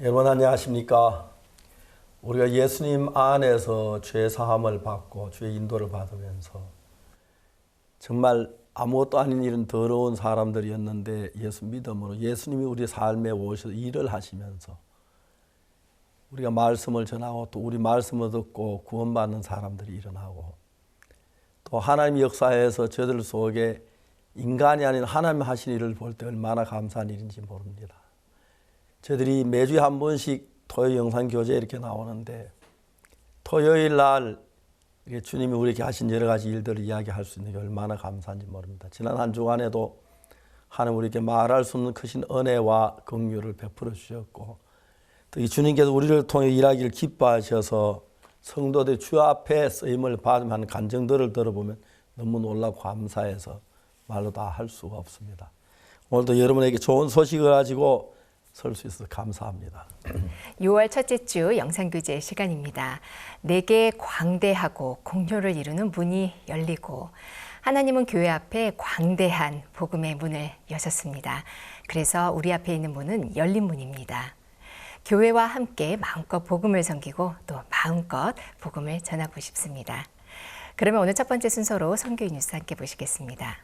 여러분 안녕하십니까? 우리가 예수님 안에서 죄 사함을 받고 죄 인도를 받으면서 정말 아무것도 아닌 이런 더러운 사람들이었는데 예수 믿음으로 예수님이 우리 삶에 오셔서 일을 하시면서 우리가 말씀을 전하고 또 우리 말씀을 듣고 구원받는 사람들이 일어나고 또 하나님 역사에서 저들 속에 인간이 아닌 하나님 하신 일을 볼 때 얼마나 감사한 일인지 모릅니다. 저희들이 매주에 한 번씩 토요 영상 교재 이렇게 나오는데 토요일 날 주님이 우리에게 하신 여러 가지 일들을 이야기할 수 있는 게 얼마나 감사한지 모릅니다. 지난 한 주간에도 하나님 우리에게 말할 수 없는 크신 은혜와 긍휼을 베풀어 주셨고 또 이 주님께서 우리를 통해 일하기를 기뻐하셔서 성도들 주 앞에 쓰임을 받으면 간증들을 들어보면 너무 놀라고 감사해서 말로 다 할 수가 없습니다. 오늘도 여러분에게 좋은 소식을 가지고 설 수 있어서 감사합니다. 6월 첫째 주 영상교제 시간입니다. 내게 광대하고 공효를 이루는 문이 열리고 하나님은 교회 앞에 광대한 복음의 문을 여셨습니다. 그래서 우리 앞에 있는 문은 열린 문입니다. 교회와 함께 마음껏 복음을 섬기고 또 마음껏 복음을 전하고 싶습니다. 그러면 오늘 첫 번째 순서로 선교인 뉴스 함께 보시겠습니다.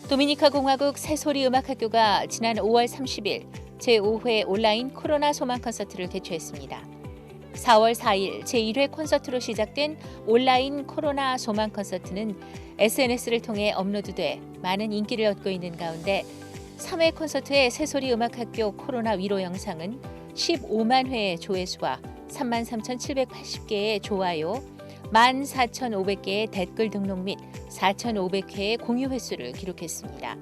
도미니카 공화국 새소리 음악학교가 지난 5월 30일 제5회 온라인 코로나 소망 콘서트를 개최했습니다. 4월 4일 제1회 콘서트로 시작된 온라인 코로나 소망 콘서트는 SNS를 통해 업로드돼 많은 인기를 얻고 있는 가운데 3회 콘서트의 새소리 음악학교 코로나 위로 영상은 15만 회의 조회수와 33,780개의 좋아요, 14,500개의 댓글 등록 및 4,500회의 공유 횟수를 기록했습니다.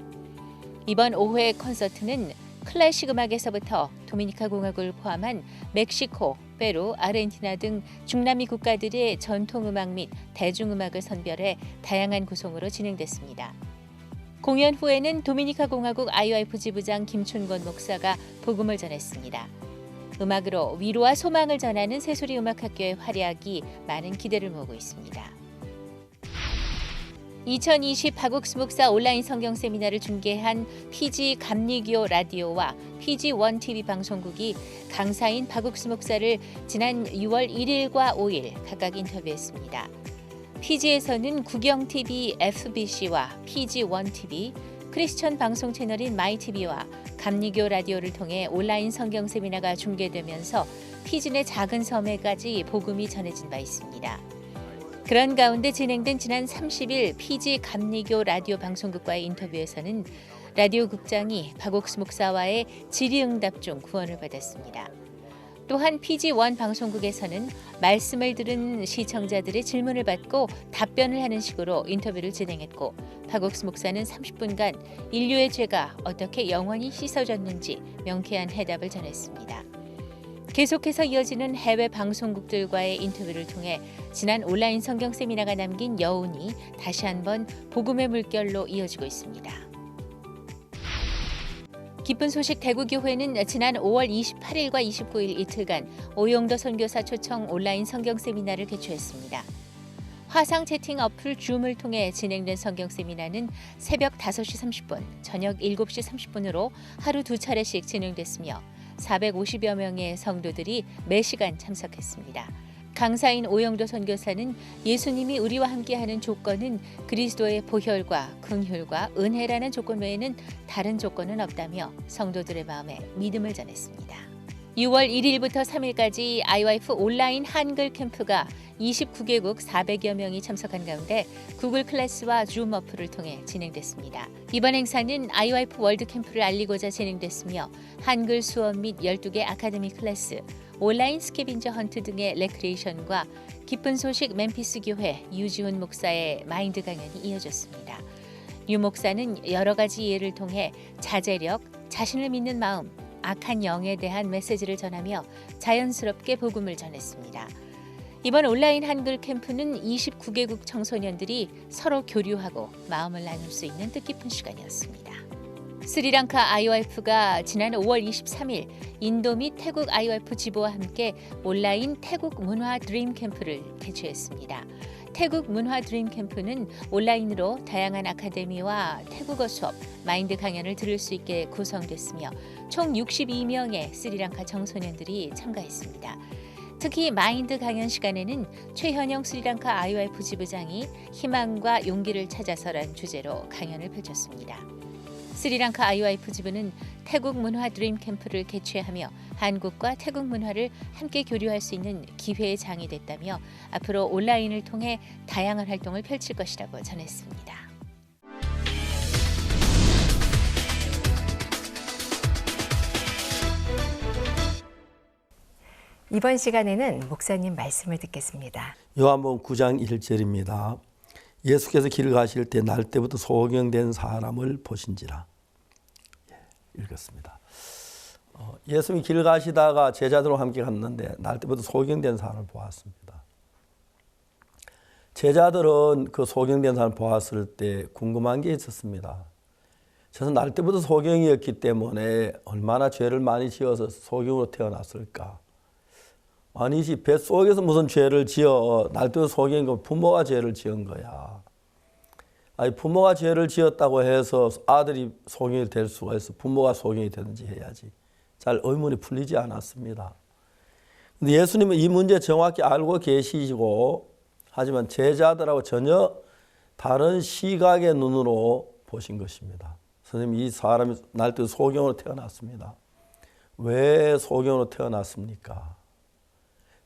이번 5회 콘서트는 클래식 음악에서부터 도미니카 공화국을 포함한 멕시코, 페루, 아르헨티나 등 중남미 국가들의 전통 음악 및 대중음악을 선별해 다양한 구성으로 진행됐습니다. 공연 후에는 도미니카 공화국 IOF 지부장 김춘권 목사가 복음을 전했습니다. 음악으로 위로와 소망을 전하는 새소리 음악학교의 활약이 많은 기대를 모으고 있습니다. 2020 박옥수 목사 온라인 성경 세미나를 중계한 PG 감리교 라디오와 PG1 TV 방송국이 강사인 박옥수 목사를 지난 6월 1일과 5일 각각 인터뷰했습니다. PG에서는 국영TV, FBC와 PG1 TV, 크리스천 방송 채널인 마이티비와 감리교 라디오를 통해 온라인 성경 세미나가 중계되면서 피지 내 작은 섬에까지 복음이 전해진 바 있습니다. 그런 가운데 진행된 지난 30일 피지 감리교 라디오 방송국과의 인터뷰에서는 라디오 국장이 박옥수 목사와의 질의응답 중 구원을 받았습니다. 또한 PG1 방송국에서는 말씀을 들은 시청자들의 질문을 받고 답변을 하는 식으로 인터뷰를 진행했고, 박옥수 목사는 30분간 인류의 죄가 어떻게 영원히 씻어졌는지 명쾌한 해답을 전했습니다. 계속해서 이어지는 해외 방송국들과의 인터뷰를 통해 지난 온라인 성경 세미나가 남긴 여운이 다시 한번 복음의 물결로 이어지고 있습니다. 기쁜 소식 대구교회는 지난 5월 28일과 29일 이틀간 오용도 선교사 초청 온라인 성경 세미나를 개최했습니다. 화상 채팅 어플 줌을 통해 진행된 성경 세미나는 새벽 5시 30분, 저녁 7시 30분으로 하루 2차례씩 진행됐으며 450여 명의 성도들이 매시간 참석했습니다. 강사인 오영도 선교사는 예수님이 우리와 함께하는 조건은 그리스도의 보혈과 긍휼과 은혜라는 조건 외에는 다른 조건은 없다며 성도들의 마음에 믿음을 전했습니다. 6월 1일부터 3일까지 아이와이프 온라인 한글 캠프가 29개국 400여 명이 참석한 가운데 구글 클래스와 줌 어플을 통해 진행됐습니다. 이번 행사는 아이와이프 월드 캠프를 알리고자 진행됐으며 한글 수업 및 12개 아카데미 클래스, 온라인 스캐빈저 헌트 등의 레크리에이션과 기쁜 소식 멤피스 교회 유지훈 목사의 마인드 강연이 이어졌습니다. 유 목사는 여러 가지 예를 통해 자제력, 자신을 믿는 마음, 악한 영에 대한 메시지를 전하며 자연스럽게 복음을 전했습니다. 이번 온라인 한글 캠프는 29개국 청소년들이 서로 교류하고 마음을 나눌 수 있는 뜻깊은 시간이었습니다. 스리랑카 아이와이프가 지난 5월 23일 인도 및 태국 아이와이프 지부와 함께 온라인 태국 문화 드림 캠프를 개최했습니다. 태국 문화 드림 캠프는 온라인으로 다양한 아카데미와 태국어 수업, 마인드 강연을 들을 수 있게 구성됐으며 총 62명의 스리랑카 청소년들이 참가했습니다. 특히 마인드 강연 시간에는 최현영 스리랑카 아이와이프 지부장이 희망과 용기를 찾아서란 주제로 강연을 펼쳤습니다. 스리랑카 아이와이프 지부는 태국 문화 드림 캠프를 개최하며 한국과 태국 문화를 함께 교류할 수 있는 기회의 장이 됐다며 앞으로 온라인을 통해 다양한 활동을 펼칠 것이라고 전했습니다. 이번 시간에는 목사님 말씀을 듣겠습니다. 요한복음 9장 1절입니다. 예수께서 길을 가실 때 날 때부터 소경된 사람을 보신지라. 읽었습니다. 예수님이 길 가시다가 제자들과 함께 갔는데 날 때부터 소경된 사람을 보았습니다. 제자들은 그 소경된 사람을 보았을 때 궁금한 게 있었습니다. 저는 날 때부터 소경이었기 때문에 얼마나 죄를 많이 지어서 소경으로 태어났을까. 아니지, 뱃속에서 무슨 죄를 지어 날 때부터 소경인 건 부모가 죄를 지은 거야. 아니, 부모가 죄를 지었다고 해서 아들이 소경이 될 수가 있어. 부모가 소경이 되든지 해야지. 잘 의문이 풀리지 않았습니다. 근데 예수님은 이 문제 정확히 알고 계시고, 하지만 제자들하고 전혀 다른 시각의 눈으로 보신 것입니다. 선생님, 이 사람이 날 때 소경으로 태어났습니다. 왜 소경으로 태어났습니까?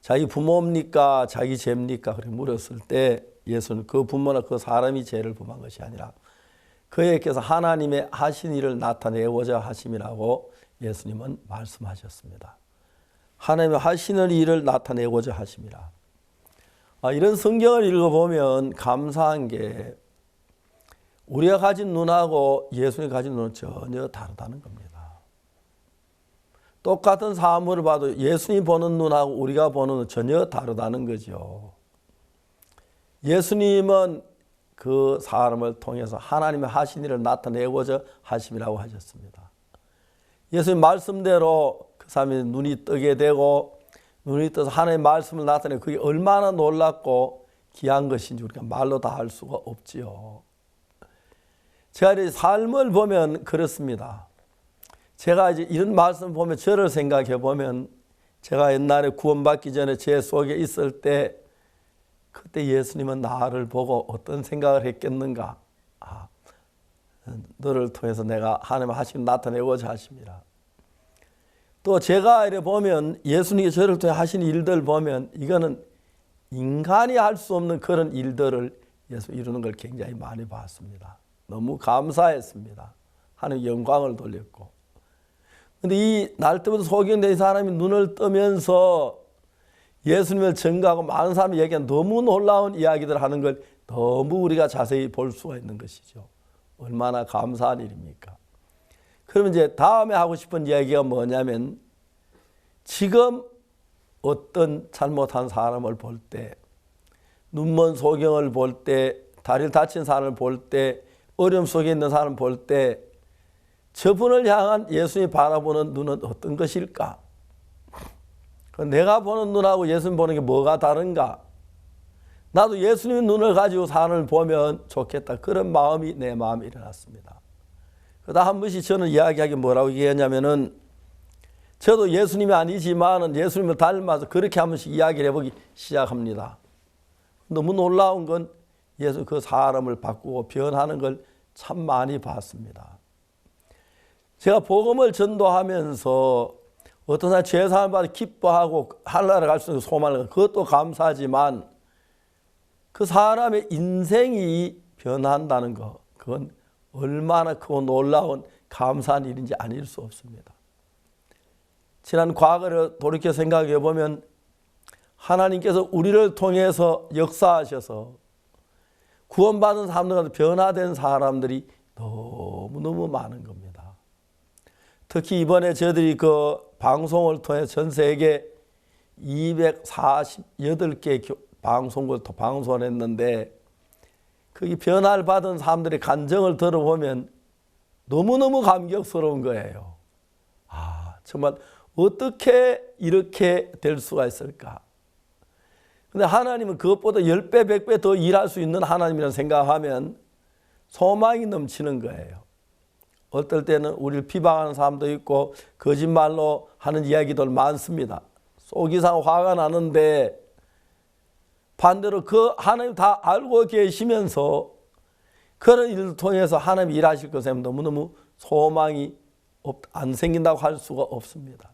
자기 부모입니까? 자기 죄입니까? 그렇게 물었을 때 예수는 그 부모나 그 사람이 죄를 범한 것이 아니라 그에게서 하나님의 하신 일을 나타내고자 하심이라고 예수님은 말씀하셨습니다. 하나님의 하시는 일을 나타내고자 하심이라. 이런 성경을 읽어보면 감사한 게 우리가 가진 눈하고 예수님이 가진 눈은 전혀 다르다는 겁니다. 똑같은 사물을 봐도 예수님이 보는 눈하고 우리가 보는 눈은 전혀 다르다는 거죠. 예수님은 그 사람을 통해서 하나님의 하신 일을 나타내고자 하심이라고 하셨습니다. 예수님 말씀대로 그 사람이 눈이 뜨게 되고 눈이 떠서 하나님의 말씀을 나타내고 그게 얼마나 놀랍고 귀한 것인지 우리가 말로 다 할 수가 없지요. 제가 이제 삶을 보면 그렇습니다. 제가 이제 이런 말씀 보면 저를 생각해 보면 제가 옛날에 구원받기 전에 제 속에 있을 때 그때 예수님은 나를 보고 어떤 생각을 했겠는가. 너를 통해서 내가 하나님 하시는 나타내고자 하십니다. 또 제가 이래 보면 예수님이 저를 통해 하신 일들 보면 이거는 인간이 할 수 없는 그런 일들을 예수 이루는 걸 굉장히 많이 봤습니다. 너무 감사했습니다. 하나님 영광을 돌렸고. 근데 이 날 때부터 소경된 사람이 눈을 뜨면서 예수님을 증거하고 많은 사람이 얘기한 너무 놀라운 이야기들 하는 걸 너무 우리가 자세히 볼 수가 있는 것이죠. 얼마나 감사한 일입니까? 그러면 이제 다음에 하고 싶은 이야기가 뭐냐면 지금 어떤 잘못한 사람을 볼 때, 눈먼 소경을 볼 때, 다리를 다친 사람을 볼 때, 어려움 속에 있는 사람을 볼 때 저분을 향한 예수님이 바라보는 눈은 어떤 것일까? 내가 보는 눈하고 예수님 보는 게 뭐가 다른가? 나도 예수님의 눈을 가지고 사람을 보면 좋겠다. 그런 마음이 내 마음에 일어났습니다. 그러다 한 번씩 저는 이야기하기 뭐라고 얘기했냐면은 저도 예수님이 아니지만은 예수님을 닮아서 그렇게 한 번씩 이야기를 해보기 시작합니다. 너무 놀라운 건 예수 그 사람을 바꾸고 변하는 걸 참 많이 봤습니다. 제가 복음을 전도하면서 어떤 사람이 죄사함을 받아 기뻐하고 하늘나라에 갈 수 있는 소망을 그것도 감사하지만 그 사람의 인생이 변한다는 것 그건 얼마나 크고 놀라운 감사한 일인지 아닐 수 없습니다. 지난 과거를 돌이켜 생각해 보면 하나님께서 우리를 통해서 역사하셔서 구원받은 사람들 변화된 사람들이 너무너무 많은 겁니다. 특히 이번에 저희들이 그 방송을 통해 전 세계 248개 방송을 방송을 했는데 거기 변화를 받은 사람들의 간증을 들어보면 너무너무 감격스러운 거예요. 아, 정말 어떻게 이렇게 될 수가 있을까? 근데 하나님은 그것보다 10배, 100배 더 일할 수 있는 하나님이라는 생각하면 소망이 넘치는 거예요. 어떨 때는 우리를 비방하는 사람도 있고 거짓말로 하는 이야기들 많습니다. 속이 상 화가 나는데 반대로 그 하나님 다 알고 계시면서 그런 일을 통해서 하나님이 일하실 것에 너무너무 소망이 안 생긴다고 할 수가 없습니다.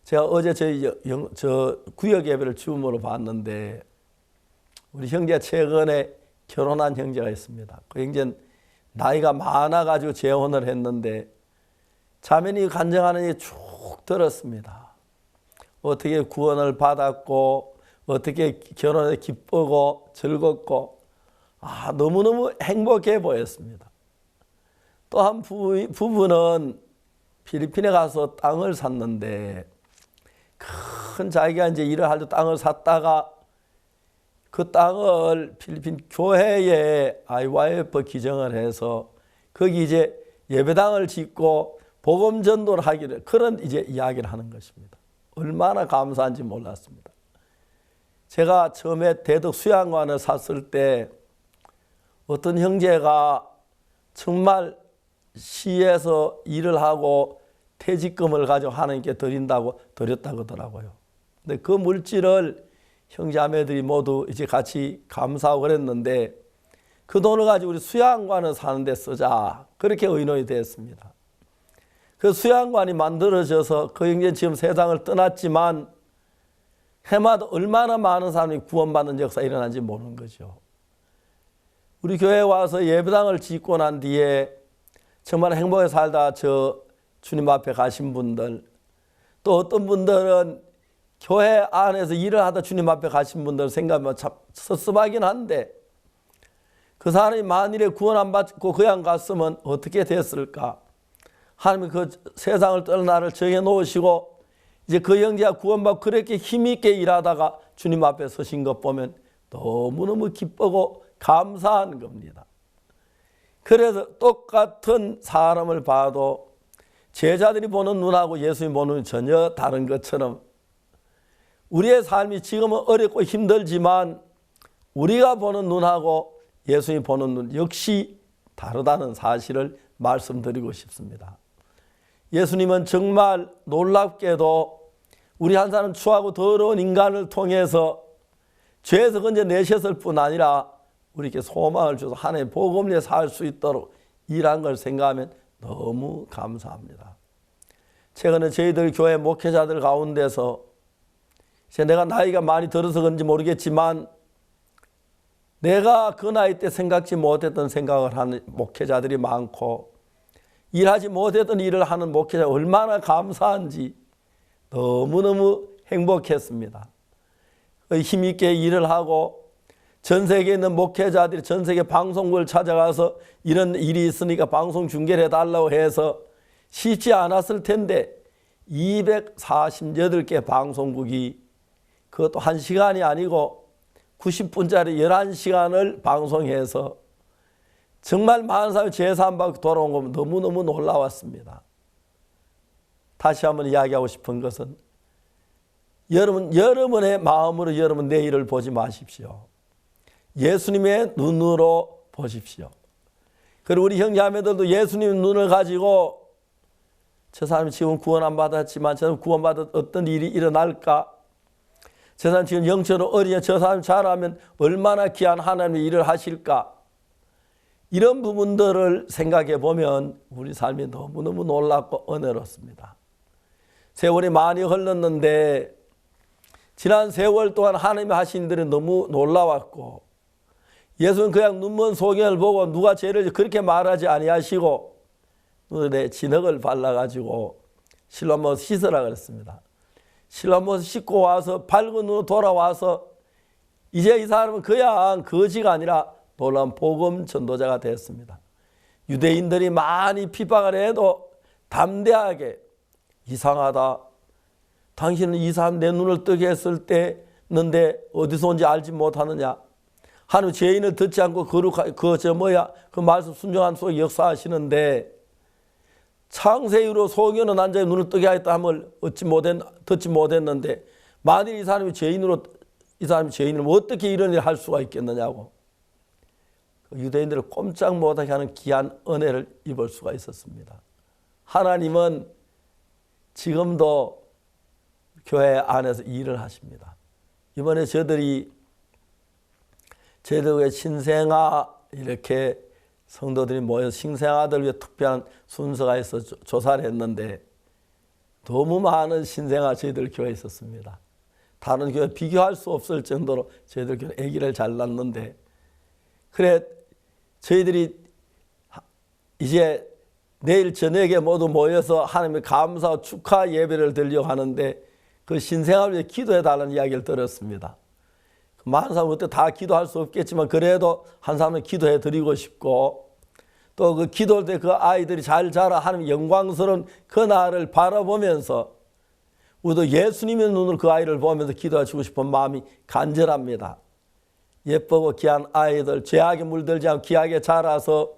제가 어제 저 구역 예배를 줌으로 봤는데 우리 형제가 최근에 결혼한 형제가 있습니다. 그 형제는 나이가 많아가지고 재혼을 했는데 자매니 간증하는 게 쭉 들었습니다. 어떻게 구원을 받았고 어떻게 결혼에 기쁘고 즐겁고 너무너무 행복해 보였습니다. 또 한 부부는 필리핀에 가서 땅을 샀는데 큰 자기가 이제 일을 할 때 땅을 샀다가 그 땅을 필리핀 교회에 IYF 기증을 해서 거기 이제 예배당을 짓고 복음 전도를 하기를 그런 이제 이야기를 하는 것입니다. 얼마나 감사한지 몰랐습니다. 제가 처음에 대덕 수양관을 샀을 때 어떤 형제가 정말 시에서 일을 하고 퇴직금을 가지고 하나님께 드렸다고 하더라고요. 근데 그 물질을 형제자매들이 모두 이제 같이 감사하고 그랬는데 그 돈을 가지고 우리 수양관을 사는 데 쓰자. 그렇게 의논이 됐습니다. 그 수양관이 만들어져서 그 형제는 지금 세상을 떠났지만 해마다 얼마나 많은 사람이 구원받는 역사가 일어난지 모르는 거죠. 우리 교회에 와서 예배당을 짓고 난 뒤에 정말 행복하게 살다 저 주님 앞에 가신 분들, 또 어떤 분들은 교회 안에서 일을 하다 주님 앞에 가신 분들 생각하면 참 섭섭하긴 한데 그 사람이 만일에 구원 안 받고 그냥 갔으면 어떻게 됐을까? 하나님이 그 세상을 떠난 나를 정해놓으시고 이제 그 형제가 구원받고 그렇게 힘있게 일하다가 주님 앞에 서신 것 보면 너무너무 기쁘고 감사한 겁니다. 그래서 똑같은 사람을 봐도 제자들이 보는 눈하고 예수님이 보는 눈이 전혀 다른 것처럼 우리의 삶이 지금은 어렵고 힘들지만 우리가 보는 눈하고 예수님이 보는 눈 역시 다르다는 사실을 말씀드리고 싶습니다. 예수님은 정말 놀랍게도 우리 한 사람 추하고 더러운 인간을 통해서 죄에서 건져내셨을 뿐 아니라 우리에게 소망을 줘서 하나님의 복음을 살 수 있도록 일한 걸 생각하면 너무 감사합니다. 최근에 저희들 교회 목회자들 가운데서 이제 내가 나이가 많이 들어서 그런지 모르겠지만 내가 그 나이 때 생각지 못했던 생각을 하는 목회자들이 많고 일하지 못했던 일을 하는 목회자가 얼마나 감사한지 너무너무 행복했습니다. 힘있게 일을 하고 전 세계에 있는 목회자들이 전 세계 방송국을 찾아가서 이런 일이 있으니까 방송 중계를 해달라고 해서 쉽지 않았을 텐데 248개 방송국이 그것도 1시간이 아니고 90분짜리 11시간을 방송해서 정말 많은 사람이 제사함받고 돌아온 거 너무너무 놀라웠습니다. 다시 한번 이야기하고 싶은 것은 여러분의 마음으로 여러분 내일을 보지 마십시오. 예수님의 눈으로 보십시오. 그리고 우리 형제자매들도 예수님의 눈을 가지고 저 사람이 지금 구원 안 받았지만 저 사람 구원받은 어떤 일이 일어날까? 저 사람 지금 영적으로 어리냐? 저 사람 잘하면 얼마나 귀한 하나님의 일을 하실까? 이런 부분들을 생각해 보면 우리 삶이 너무너무 놀랍고 은혜롭습니다. 세월이 많이 흘렀는데 지난 세월 동안 하나님이 하신 일이 너무 놀라웠고 예수는 그냥 눈먼 소경을 보고 누가 죄를 그렇게 말하지 아니하시고 눈에 진흙을 발라가지고 실로 한번 씻으라 그랬습니다. 실로 한번 씻고 와서 밝은 눈으로 돌아와서 이제 이 사람은 그냥 거지가 아니라 놀라운 복음 전도자가 됐습니다. 유대인들이 많이 핍박을 해도 담대하게 이상하다. 당신은 이 사람 내 눈을 뜨게 했을 때는데 어디서 온지 알지 못하느냐. 하나님 죄인을 듣지 않고 그 말씀 순종한 속에 역사하시는데 창세 이후로 소경은 난자의 눈을 뜨게 하였다 함을 듣지 못했는데 만일 이 사람이 죄인을 어떻게 이런 일을 할 수가 있겠느냐고 유대인들을 꼼짝 못하게 하는 귀한 은혜를 입을 수가 있었습니다. 하나님은 지금도 교회 안에서 일을 하십니다. 이번에 저희들 교회 신생아 이렇게 성도들이 모여서 신생아들 위해 특별한 순서가 있어서 조사를 했는데 너무 많은 신생아 저희들 교회에 있었습니다. 다른 교회 비교할 수 없을 정도로 저희들 교회 아기를 잘 낳는데 그래 저희들이 이제 내일 저녁에 모두 모여서 하나님의 감사와 축하 예배를 드리려고 하는데 그 신생아를 위해 기도해 달라는 이야기를 들었습니다. 많은 사람은 그때 다 기도할 수 없겠지만 그래도 한 사람은 기도해 드리고 싶고 또 그 기도할 때 그 아이들이 잘 자라 하나님 영광스러운 그 날을 바라보면서 우리도 예수님의 눈으로 그 아이를 보면서 기도해 주고 싶은 마음이 간절합니다. 예쁘고 귀한 아이들 죄악에 물들지 않고 귀하게 자라서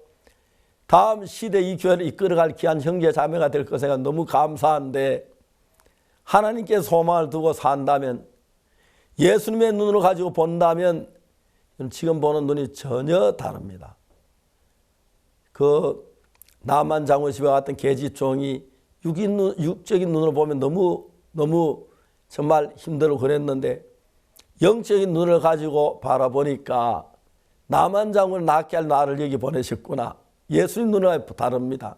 다음 시대 이 교회를 이끌어갈 귀한 형제 자매가 될 것에 너무 감사한데 하나님께 소망을 두고 산다면 예수님의 눈으로 가지고 본다면 지금 보는 눈이 전혀 다릅니다. 그 나만 장군 집에 갔던 계집종이 육적인 눈으로 보면 너무 정말 힘들고 그랬는데 영적인 눈을 가지고 바라보니까 나만 장군을 낫게 할 나를 여기 보내셨구나. 예수님 눈은 다릅니다.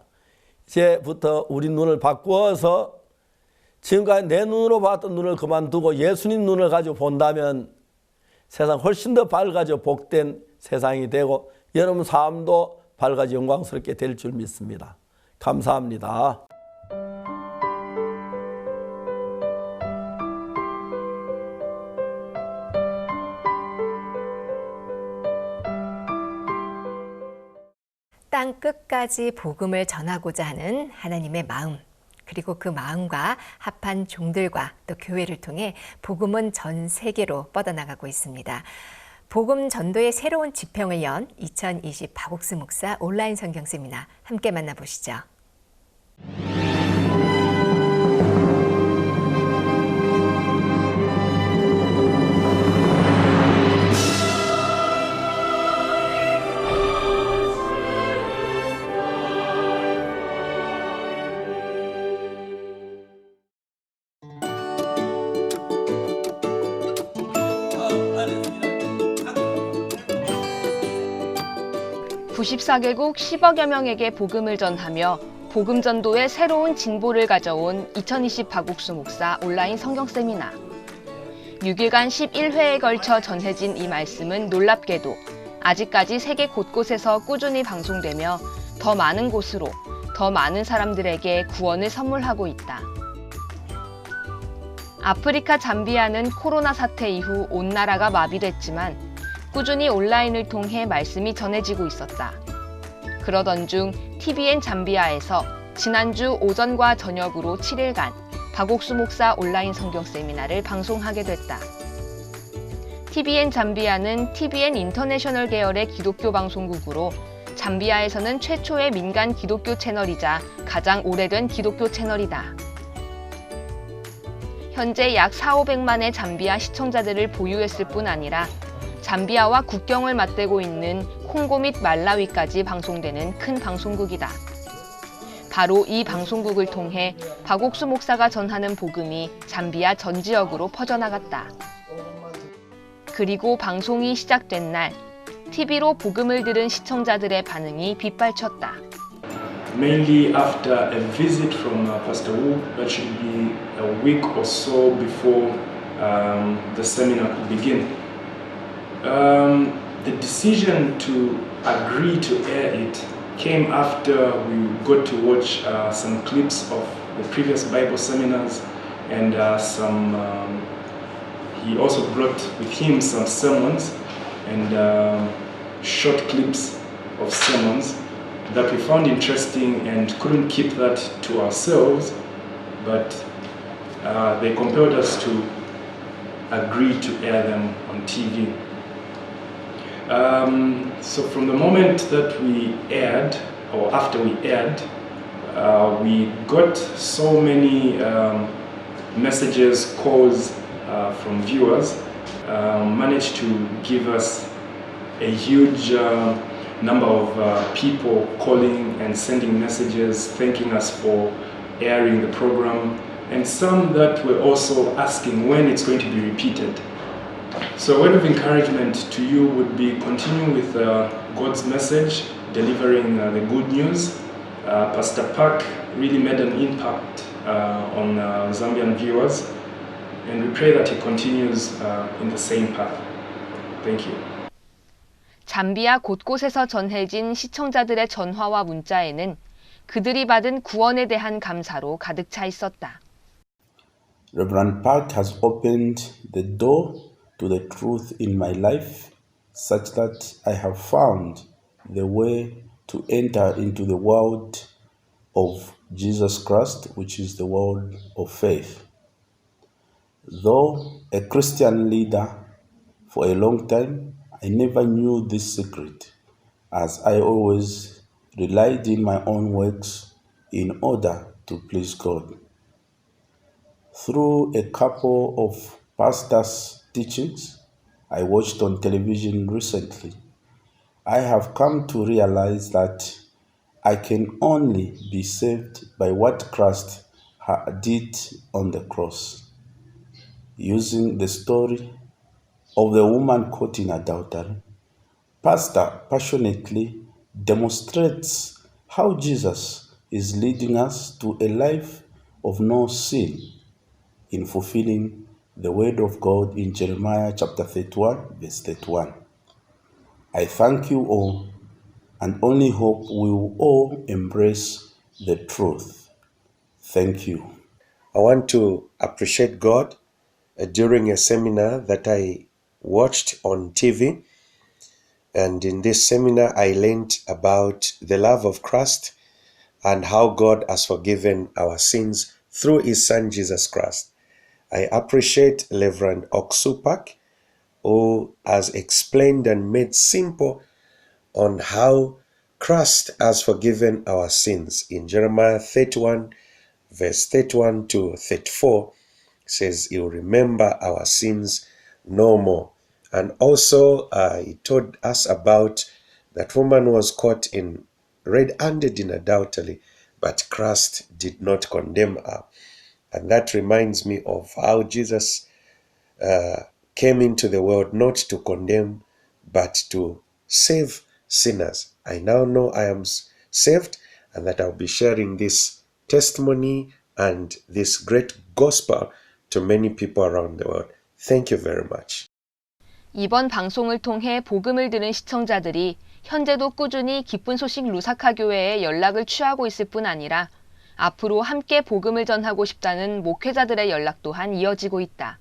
이제부터 우리 눈을 바꾸어서 지금까지 내 눈으로 봤던 눈을 그만두고 예수님 눈을 가지고 본다면 세상 훨씬 더 밝아져 복된 세상이 되고 여러분 삶도 밝아져 영광스럽게 될 줄 믿습니다. 감사합니다. 땅 끝까지 복음을 전하고자 하는 하나님의 마음, 그리고 그 마음과 합한 종들과 또 교회를 통해 복음은 전 세계로 뻗어나가고 있습니다. 복음 전도의 새로운 지평을 연 2020 박옥수 목사 온라인 성경 세미나 함께 만나보시죠. 94개국 10억여 명에게 복음을 전하며 복음 전도의 새로운 진보를 가져온 2020 박옥수 목사 온라인 성경 세미나. 6일간 11회에 걸쳐 전해진 이 말씀은 놀랍게도 아직까지 세계 곳곳에서 꾸준히 방송되며 더 많은 곳으로, 더 많은 사람들에게 구원을 선물하고 있다. 아프리카 잠비아는 코로나 사태 이후 온 나라가 마비됐지만 꾸준히 온라인을 통해 말씀이 전해지고 있었다. 그러던 중 TVN 잠비아에서 지난주 오전과 저녁으로 7일간 박옥수 목사 온라인 성경 세미나를 방송하게 됐다. TVN 잠비아는 TVN 인터내셔널 계열의 기독교 방송국으로 잠비아에서는 최초의 민간 기독교 채널이자 가장 오래된 기독교 채널이다. 현재 약 4,500만의 잠비아 시청자들을 보유했을 뿐 아니라 잠비아와 국경을 맞대고 있는 콩고 및 말라위까지 방송되는 큰 방송국이다. 바로 이 방송국을 통해 박옥수 목사가 전하는 복음이 잠비아 전 지역으로 퍼져나갔다. 그리고 방송이 시작된 날, TV로 복음을 들은 시청자들의 반응이 빗발쳤다. Mainly after a visit from Pastor Wu, that should be a week or so before the seminar could begin. The decision to agree to air it came after we got to watch some clips of the previous Bible seminars and he also brought with him some sermons and short clips of sermons that we found interesting and couldn't keep that to ourselves, but they compelled us to agree to air them on TV. So from the moment that we aired, or after we aired, we got so many messages, calls from viewers, managed to give us a huge number of people calling and sending messages, thanking us for airing the program, and some that were also asking when it's going to be repeated. So a word of encouragement to you would be continue with God's message, delivering the good news. Pastor Park really made an impact on Zambian viewers, and we pray that he continues in the same path. Thank you. 잠비아 곳곳에서 전해진 시청자들의 전화와 문자에는 그들이 받은 구원에 대한 감사로 가득 차 있었다. Reverend Park has opened the door to the truth in my life, such that I have found the way to enter into the world of Jesus Christ, which is the world of faith. Though a Christian leader for a long time, I never knew this secret, as I always relied in my own works in order to please God. Through a couple of pastors' teachings I watched on television recently, I have come to realize that I can only be saved by what Christ did on the cross. Using the story of the woman caught in adultery, Pastor passionately demonstrates how Jesus is leading us to a life of no sin in fulfilling the word of God in Jeremiah chapter 31, verse 31. I thank you all and only hope we will all embrace the truth. Thank you. I want to appreciate God during a seminar that I watched on TV. And in this seminar, I learned about the love of Christ and how God has forgiven our sins through his son, Jesus Christ. I appreciate Reverend Oksupak, who has explained and made simple on how Christ has forgiven our sins. In Jeremiah 31, verse 31 to 34, says he will remember our sins no more. And also he told us about that woman who was caught red-handed in adultery, but Christ did not condemn her. And that reminds me of how Jesus came into the world not to condemn, but to save sinners. I now know I am saved and that I'll be sharing this testimony and this great gospel to many people around the world. Thank you very much. 이번 방송을 통해 복음을 들은 시청자들이 현재도 꾸준히 기쁜 소식 루사카 교회에 연락을 취하고 있을 뿐 아니라 앞으로 함께 복음을 전하고 싶다는 목회자들의 연락 또한 이어지고 있다.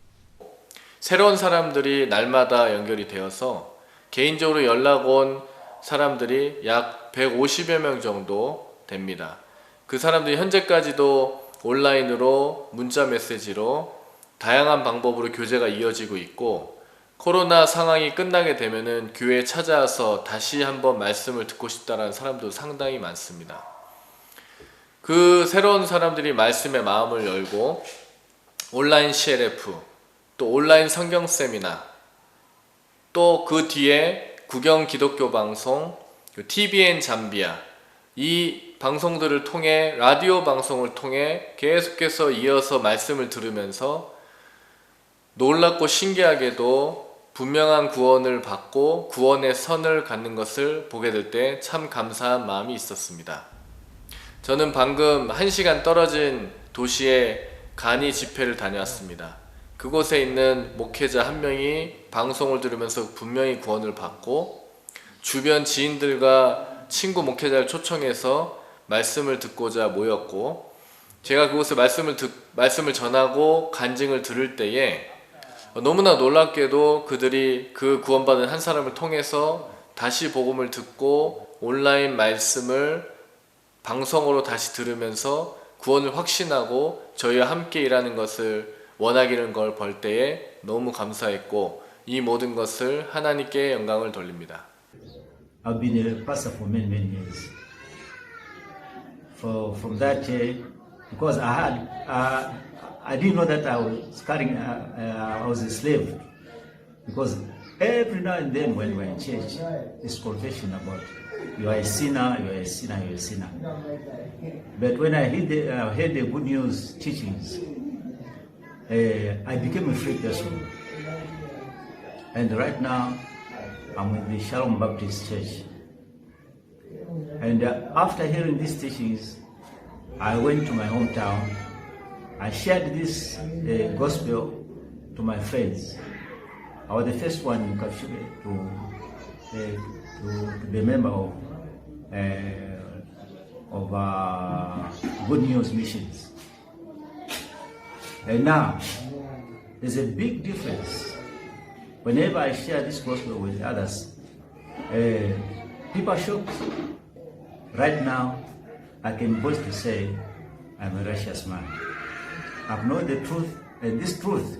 새로운 사람들이 날마다 연결이 되어서 개인적으로 연락 온 사람들이 약 150여 명 정도 됩니다. 그 사람들이 현재까지도 온라인으로 문자 메시지로 다양한 방법으로 교제가 이어지고 있고 코로나 상황이 끝나게 되면은 교회에 찾아와서 다시 한번 말씀을 듣고 싶다라는 사람도 상당히 많습니다. 그 새로운 사람들이 말씀의 마음을 열고 온라인 CLF, 또 온라인 성경 세미나, 또 그 뒤에 구경 기독교 방송, TVN 잠비아, 이 방송들을 통해 라디오 방송을 통해 계속해서 이어서 말씀을 들으면서 놀랍고 신기하게도 분명한 구원을 받고 구원의 선을 갖는 것을 보게 될 때 참 감사한 마음이 있었습니다. 저는 방금 1시간 떨어진 도시에 간이 집회를 다녀왔습니다. 그곳에 있는 목회자 한 명이 방송을 들으면서 분명히 구원을 받고 주변 지인들과 친구 목회자를 초청해서 말씀을 듣고자 모였고 제가 그곳에 말씀을 전하고 간증을 들을 때에 너무나 놀랍게도 그들이 그 구원받은 한 사람을 통해서 다시 복음을 듣고 온라인 말씀을 방송으로 다시 들으면서 구원을 확신하고 저희와 함께 일하는 것을 원하기는 걸 볼 때에 너무 감사했고 이 모든 것을 하나님께 영광을 돌립니다. I've been a pastor for many years. From that, because I didn't know that I was a slave. Because every now and then when we're in church, this confession about you are a sinner, you are a sinner, you are a sinner. But when I heard the good news teachings, I became a free person. And right now, I'm with the Shalom Baptist Church. And after hearing these teachings, I went to my hometown. I shared this gospel to my friends. I was the first one in Kashuge to be a member of Good News Missions. And now, there's a big difference. Whenever I share this gospel with others, people are shocked. Right now, I can boast to say I'm a righteous man. I've known the truth, and this truth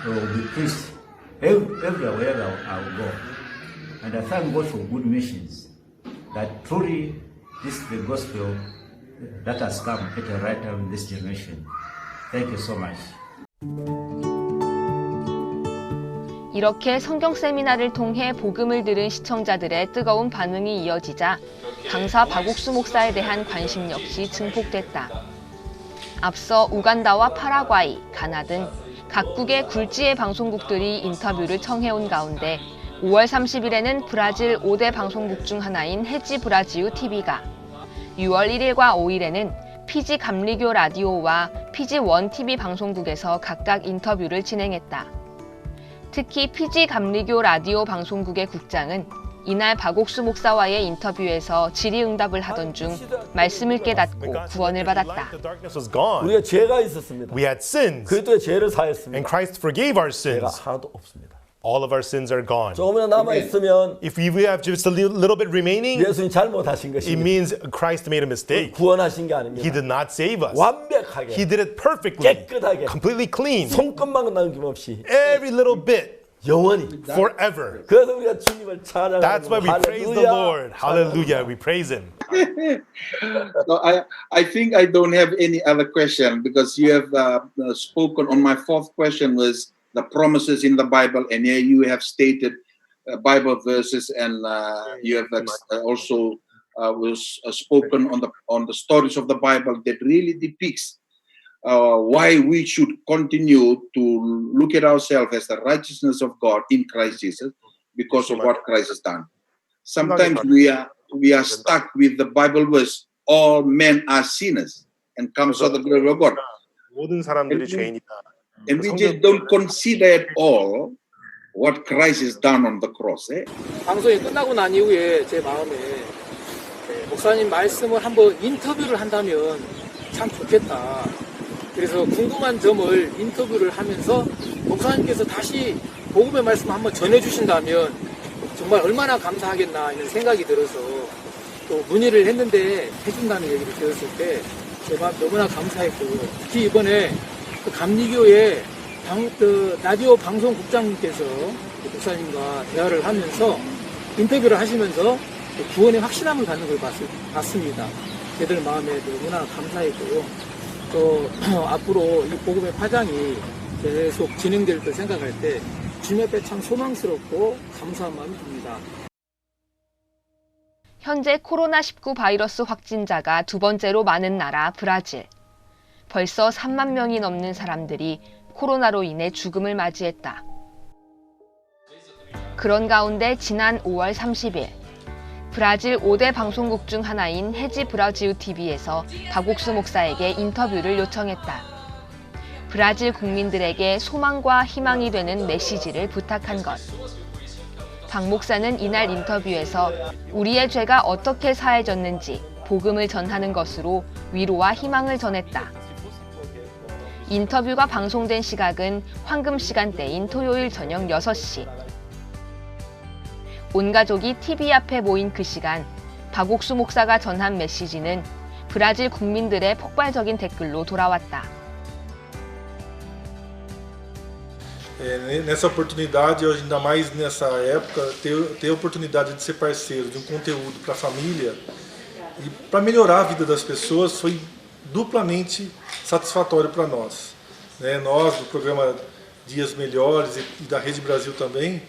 will be preached everywhere wherever I will go. And I thank God for Good Missions, that truly this is the gospel that has come at the right time in this generation. Thank you so much. 이렇게 성경 세미나를 통해 복음을 들은 시청자들의 뜨거운 반응이 이어지자 강사 박옥수 목사에 대한 관심 역시 증폭됐다. 앞서 우간다와 파라과이, 가나 등 각국의 굴지의 방송국들이 인터뷰를 청해온 가운데 5월 30일에는 브라질 5대 방송국 중 하나인 헤지 브라지우 TV가 6월 1일과 5일에는 피지 감리교 라디오와 피지 원 TV 방송국에서 각각 인터뷰를 진행했다. 특히 피지 감리교 라디오 방송국의 국장은 이날 박옥수 목사와의 인터뷰에서 질의응답을 하던 중 말씀을 깨닫고 구원을 받았다. 우리가 죄가 있었습니다. We had sins, 그리스도의 죄를 사했습니다. and Christ forgave our 죄가 sins. 하나도 없습니다. All of our sins are gone. 조금이나 남아 있으면 If we have just a little bit remaining, 예수님 잘못하신 it 것입니다. means Christ made a mistake. 구원하신 게 He 아닙니다. did not save us. 완벽하게 He did it perfectly, 깨끗하게 completely clean, 손끝만 남김없이 every little bit, 영원히. forever. 그래서 우리가 주님을 That's why we 찬양합니다. praise the Lord. Hallelujah. We praise Him. So I think I don't have any other question because you have spoken on my fourth question was the promises in the Bible, and here you have stated Bible verses, and you have also spoken on the stories of the Bible that really depicts why we should continue to look at ourselves as the righteousness of God in Christ Jesus because of what Christ has done. sometimes we are stuck with the Bible verse, all men are sinners and comes to the glory of God. 모든 사람들이 죄인이다. And we just don't consider at all what Christ has done on the cross. 방송이 끝나고 난 이후에 제 마음에 목사님 말씀을 한번 인터뷰를 한다면 참 좋겠다. 그래서 궁금한 점을 인터뷰를 하면서 목사님께서 다시 복음의 말씀 한번 전해주신다면 정말 얼마나 감사하겠나 이런 생각이 들어서 또 문의를 했는데 해준다는 얘기를 들었을 때 제 마음 너무나 감사했고, 특히 이번에 그 감리교회 라디오 방송국장님께서 목사님과 대화를 하면서 인터뷰를 하시면서 구원의 확신함을 갖는 걸 봤습니다. 저들 마음에 너무나 감사했고요. 또 앞으로 이 복음의 파장이 계속 진행될 걸 생각할 때 주님 앞에 참 소망스럽고 감사한 마음이 듭니다. 현재 코로나19 바이러스 확진자가 두 번째로 많은 나라 브라질. 벌써 3만 명이 넘는 사람들이 코로나로 인해 죽음을 맞이했다. 그런 가운데 지난 5월 30일 브라질 5대 방송국 중 하나인 헤지 브라지우 TV에서 박옥수 목사에게 인터뷰를 요청했다. 브라질 국민들에게 소망과 희망이 되는 메시지를 부탁한 것. 박 목사는 이날 인터뷰에서 우리의 죄가 어떻게 사해졌는지 복음을 전하는 것으로 위로와 희망을 전했다. 인터뷰가 방송된 시각은 황금 시간대인 토요일 저녁 6시. 온 가족이 TV 앞에 모인 그 시간, 박옥수 목사가 전한 메시지는 브라질 국민들의 폭발적인 댓글로 돌아왔다. Nessa oportunidade, ainda mais nessa época, ter a oportunidade de ser parceiro de um conteúdo para a família e para melhorar a vida das pessoas foi duplamente satisfatório para nós. Nós, do programa Dias Melhores e da Rede Brasil também,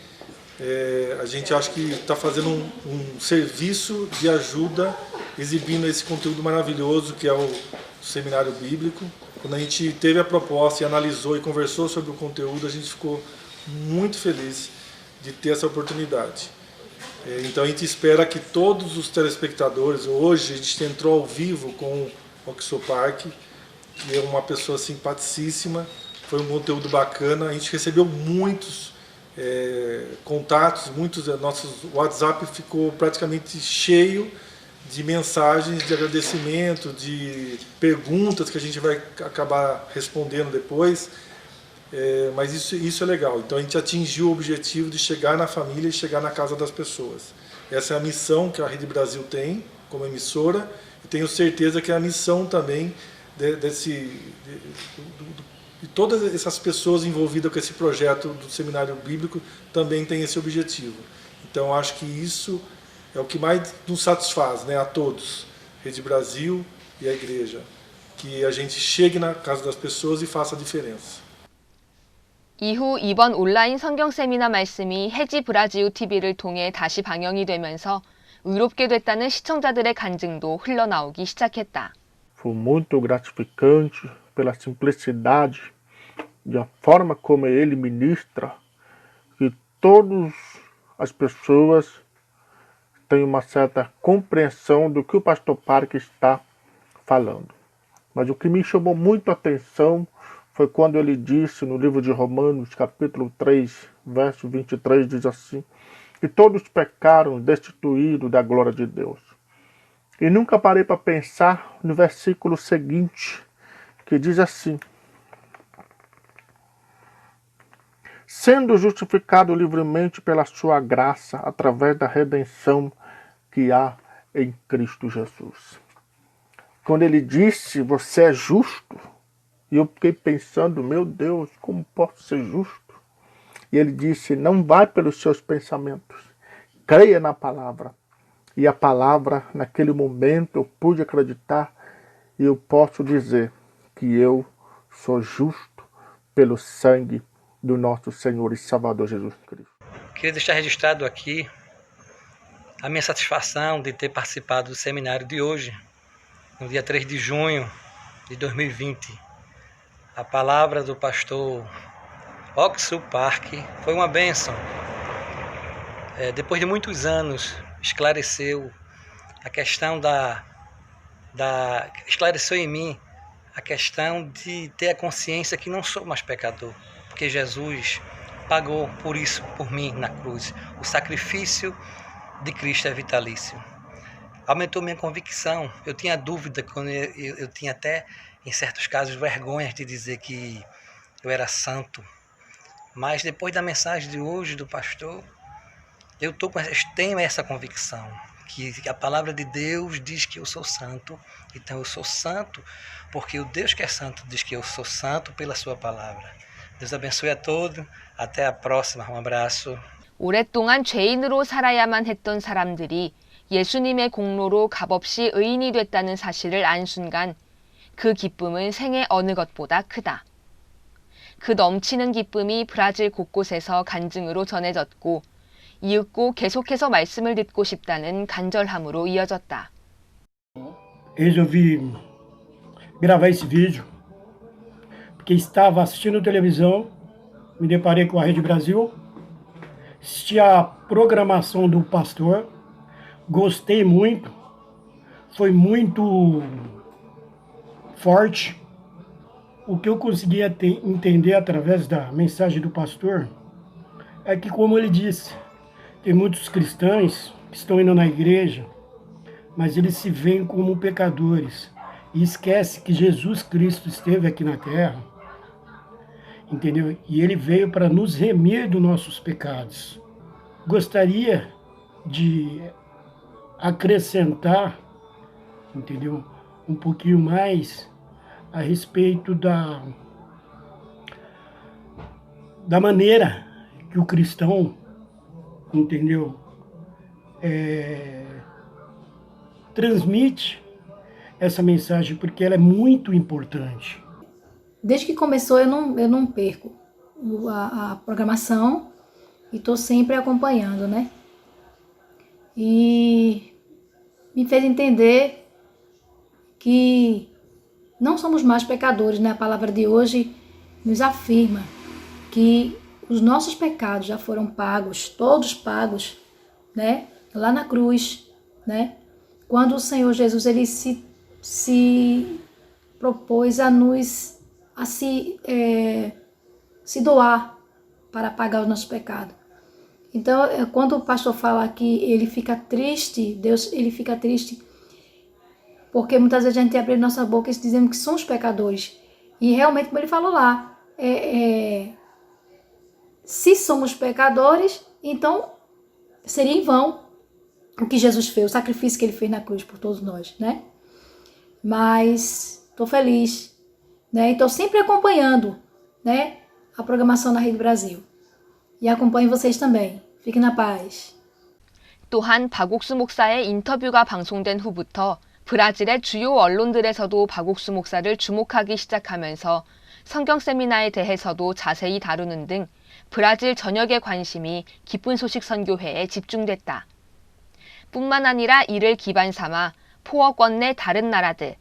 a gente acha que está fazendo um serviço de ajuda, exibindo esse conteúdo maravilhoso que é o Seminário Bíblico. Quando a gente teve a proposta e analisou e conversou sobre o conteúdo, a gente ficou muito feliz de ter essa oportunidade. Então a gente espera que todos os telespectadores, hoje a gente entrou ao vivo com o Oxo Park, que é uma pessoa simpaticíssima, foi um conteúdo bacana, a gente recebeu muitos contatos, nosso WhatsApp ficou praticamente cheio de mensagens de agradecimento, de perguntas que a gente vai acabar respondendo depois, mas isso é legal. Então a gente atingiu o objetivo de chegar na família e chegar na casa das pessoas. Essa é a missão que a Rede Brasil tem como emissora, e tenho certeza que é a missão também de todas essas pessoas envolvidas com esse projeto do Seminário Bíblico também tem esse objetivo. Então acho que isso é o que mais nos satisfaz, a todos, Rede Brasil e a Igreja, que a gente chegue na casa das pessoas e faça a diferença. 이후 이번 온라인 성경 세미나 말씀이 헤지 브라지우 TV를 통해 다시 방영이 되면서 의롭게 됐다는 시청자들의 간증도 흘러나오기 시작했다. Foi muito gratificante pela simplicidade e a forma como ele ministra, que todas as pessoas têm uma certa compreensão do que o pastor Park está falando. Mas o que me chamou muito a atenção foi quando ele disse no livro de Romanos, capítulo 3, verso 23, diz assim, que todos pecaram, destituídos da glória de Deus. E nunca parei para pensar no versículo seguinte, que diz assim, sendo justificado livremente pela sua graça, através da redenção que há em Cristo Jesus. Quando ele disse, você é justo, e eu fiquei pensando, meu Deus, como posso ser justo? E ele disse, não vai pelos seus pensamentos, creia na palavra. E a palavra, naquele momento, eu pude acreditar, e eu posso dizer que eu sou justo pelo sangue do nosso Senhor e Salvador Jesus Cristo. Queria deixar registrado aqui a minha satisfação de ter participado do seminário de hoje, no dia 3 de junho de 2020. A palavra do pastor Oxo Park foi uma bênção. Depois de muitos anos esclareceu a questão esclareceu em mim a questão de ter a consciência que não sou mais pecador, porque Jesus pagou por isso, por mim, na cruz. O sacrifício de Cristo é vitalício. Aumentou minha convicção. Eu tinha dúvida, quando eu tinha até, em certos casos, vergonha de dizer que eu era santo. Mas depois da mensagem de hoje do pastor, eu tenho essa convicção, que a palavra de Deus diz que eu sou santo. Então eu sou santo porque o Deus que é santo diz que eu sou santo pela sua palavra. Deus abençoe a todos. Até a próxima. Um abraço. 오랫동안 죄인으로 살아야만 했던 사람들이 예수님의 공로로 값없이 의인이 됐다는 사실을 안 순간 그 기쁨은 생애 어느 것보다 크다. 그 넘치는 기쁨이 브라질 곳곳에서 간증으로 전해졌고 이윽고 계속해서 말씀을 듣고 싶다는 간절함으로 이어졌다. Resolvi gravar esse vídeo porque estava assistindo televisão, me deparei com a Rede Brasil, assisti a programação do pastor, gostei muito, foi muito forte. O que eu conseguia entender através da mensagem do pastor é que, como ele disse, tem muitos cristãos que estão indo na igreja, mas eles se veem como pecadores e esquecem que Jesus Cristo esteve aqui na terra, entendeu? E ele veio para nos remir dos nossos pecados. Gostaria de acrescentar, entendeu, um pouquinho mais a respeito da maneira que o cristão, entendeu, transmite essa mensagem, porque ela é muito importante. Desde que começou, eu não perco a programação e estou sempre acompanhando, né? E me fez entender que não somos mais pecadores, né? A palavra de hoje nos afirma que os nossos pecados já foram pagos, todos pagos, né? Lá na cruz, né? Quando o Senhor Jesus ele se propôs a se doar para pagar os nossos pecados. Então, quando o pastor fala que ele fica triste, Deus, ele fica triste, porque muitas vezes a gente abre nossa boca dizendo que somos pecadores. E realmente, como ele falou lá, se somos pecadores, então seria em vão o que Jesus fez, o sacrifício que ele fez na cruz por todos nós, né? Mas estou feliz, né? Estou sempre acompanhando, né, a programação na Rede Brasil. E acompanho vocês também. Fiquem na paz. 또한 박옥수 목사의 인터뷰가 방송된 후부터 브라질의 주요 언론들에서도 박옥수 목사를 주목하기 시작하면서 성경 세미나에 대해서도 자세히 다루는 등 브라질 전역의 관심이 기쁜 소식 선교회에 집중됐다. 뿐만 아니라 이를 기반 삼아 포어권 내 다른 나라들,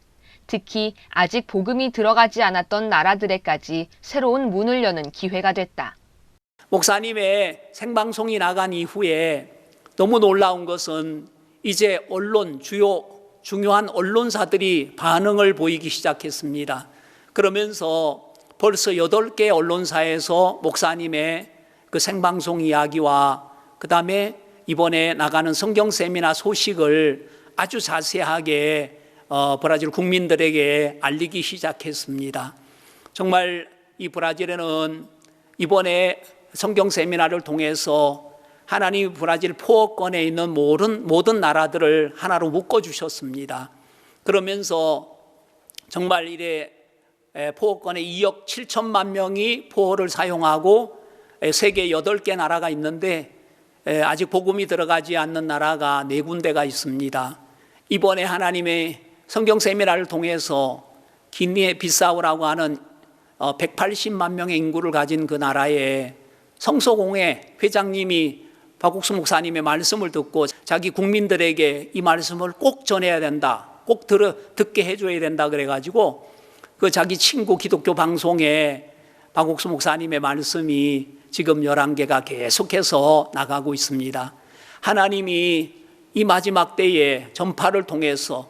특히 아직 복음이 들어가지 않았던 나라들에까지 새로운 문을 여는 기회가 됐다. 목사님의 생방송이 나간 이후에 너무 놀라운 것은 이제 주요 중요한 언론사들이 반응을 보이기 시작했습니다. 그러면서 벌써 8개 언론사에서 목사님의 그 생방송 이야기와 그 다음에 이번에 나가는 성경 세미나 소식을 아주 자세하게 브라질 국민들에게 알리기 시작했습니다. 정말 이 브라질에는 이번에 성경 세미나를 통해서 하나님 브라질 포어권에 있는 모든 나라들을 하나로 묶어주셨습니다. 그러면서 정말 이래 포어권에 2억 7천만 명이 포어를 사용하고 세계 8개 나라가 있는데 아직 복음이 들어가지 않는 나라가 4군데가 있습니다. 이번에 하나님의 성경 세미나를 통해서 기니에 비사우라고 하는 180만 명의 인구를 가진 그 나라에 성소공회 회장님이 박옥수 목사님의 말씀을 듣고 자기 국민들에게 이 말씀을 꼭 전해야 된다, 꼭 듣게 해줘야 된다 그래가지고 그 자기 친구 기독교 방송에 박옥수 목사님의 말씀이 지금 11개가 계속해서 나가고 있습니다. 하나님이 이 마지막 때에 전파를 통해서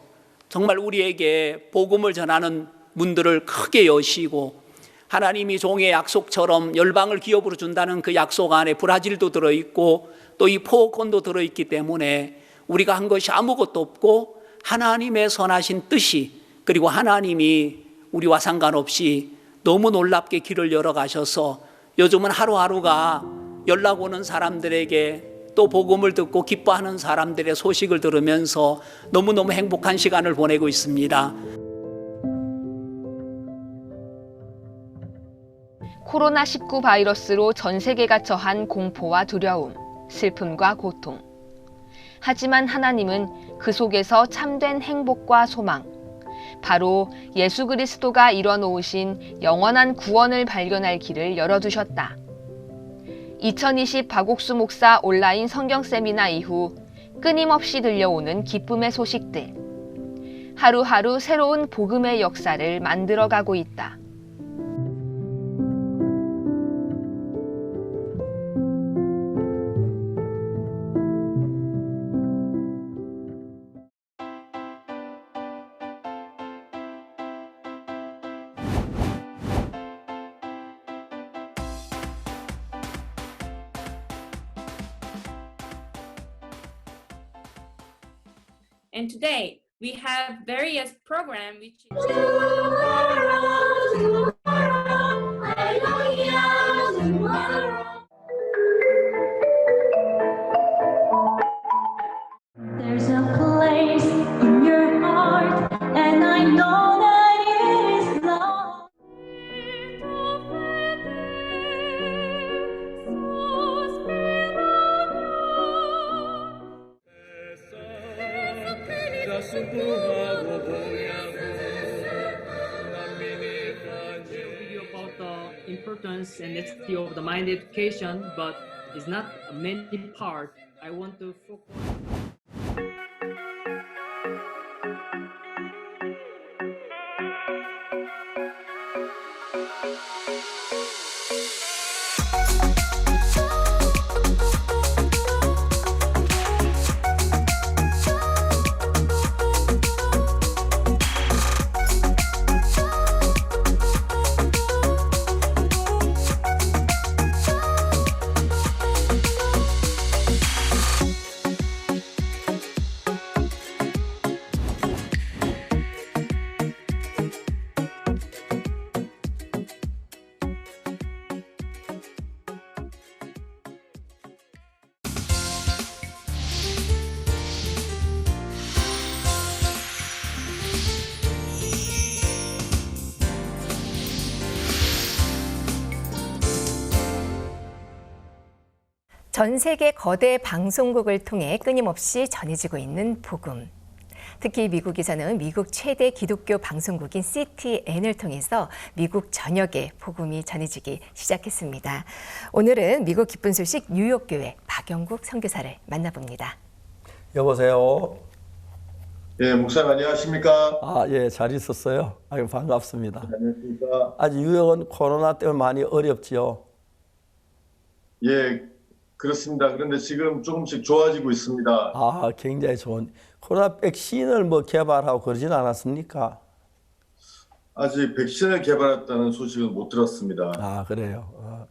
정말 우리에게 복음을 전하는 문들을 크게 여시고 하나님이 종의 약속처럼 열방을 기업으로 준다는 그 약속 안에 브라질도 들어있고 또 이 포건도 들어있기 때문에 우리가 한 것이 아무것도 없고 하나님의 선하신 뜻이 그리고 하나님이 우리와 상관없이 너무 놀랍게 길을 열어가셔서 요즘은 하루하루가 연락 오는 사람들에게 또 복음을 듣고 기뻐하는 사람들의 소식을 들으면서 너무너무 행복한 시간을 보내고 있습니다. 코로나19 바이러스로 전 세계가 처한 공포와 두려움, 슬픔과 고통. 하지만 하나님은 그 속에서 참된 행복과 소망, 바로 예수 그리스도가 이뤄놓으신 영원한 구원을 발견할 길을 열어두셨다. 2020 박옥수 목사 온라인 성경 세미나 이후 끊임없이 들려오는 기쁨의 소식들. 하루하루 새로운 복음의 역사를 만들어가고 있다. And today we have various programs which There's a place in your heart, and I know that it is love. About the importance and necessity of the mind education, but it's not a main part. I want to focus. 전 세계 거대 방송국을 통해 끊임없이 전해지고 있는 복음. 특히 미국에서는 미국 최대 기독교 방송국인 CTN을 통해서 미국 전역에 복음이 전해지기 시작했습니다. 오늘은 미국 기쁜 소식 뉴욕교회 박영국 선교사를 만나봅니다. 여보세요. 예, 목사님 안녕하십니까? 아, 예, 잘 있었어요. 아유, 반갑습니다. 안녕하십니까? 아직 뉴욕은 코로나 때문에 많이 어렵지요. 예, 그렇습니다. 그런데 지금 조금씩 좋아지고 있습니다. 아, 굉장히 좋은. 코로나 백신을 뭐 개발하고 그러진 않았습니까? 아직 백신을 개발했다는 소식은 못 들었습니다. 아, 그래요.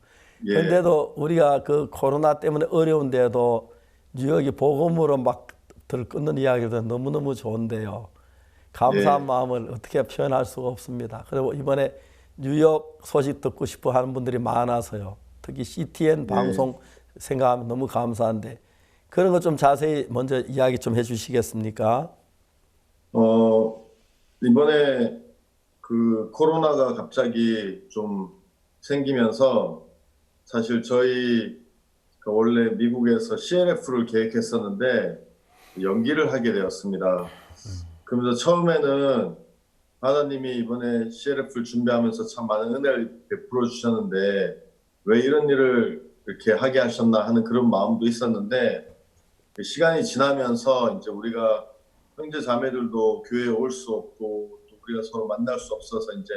예. 그런데도 우리가 그 코로나 때문에 어려운데도 뉴욕이 복음으로 막 들끓는 이야기도 너무너무 좋은데요. 감사한 예. 마음을 어떻게 표현할 수가 없습니다. 그리고 이번에 뉴욕 소식 듣고 싶어 하는 분들이 많아서요. 특히 CTN 방송 생각하면 너무 감사한데 그런 거 좀 자세히 먼저 이야기 좀 해주시겠습니까? 이번에 그 코로나가 갑자기 좀 생기면서 사실 저희 원래 미국에서 CNF를 계획했었는데 연기를 하게 되었습니다. 그러면서 처음에는 하나님이 이번에 CNF를 준비하면서 참 많은 은혜를 베풀어 주셨는데 왜 이런 일을 이렇게 하게 하셨나 하는 그런 마음도 있었는데 시간이 지나면서 이제 우리가 형제 자매들도 교회에 올 수 없고 또 우리가 서로 만날 수 없어서 이제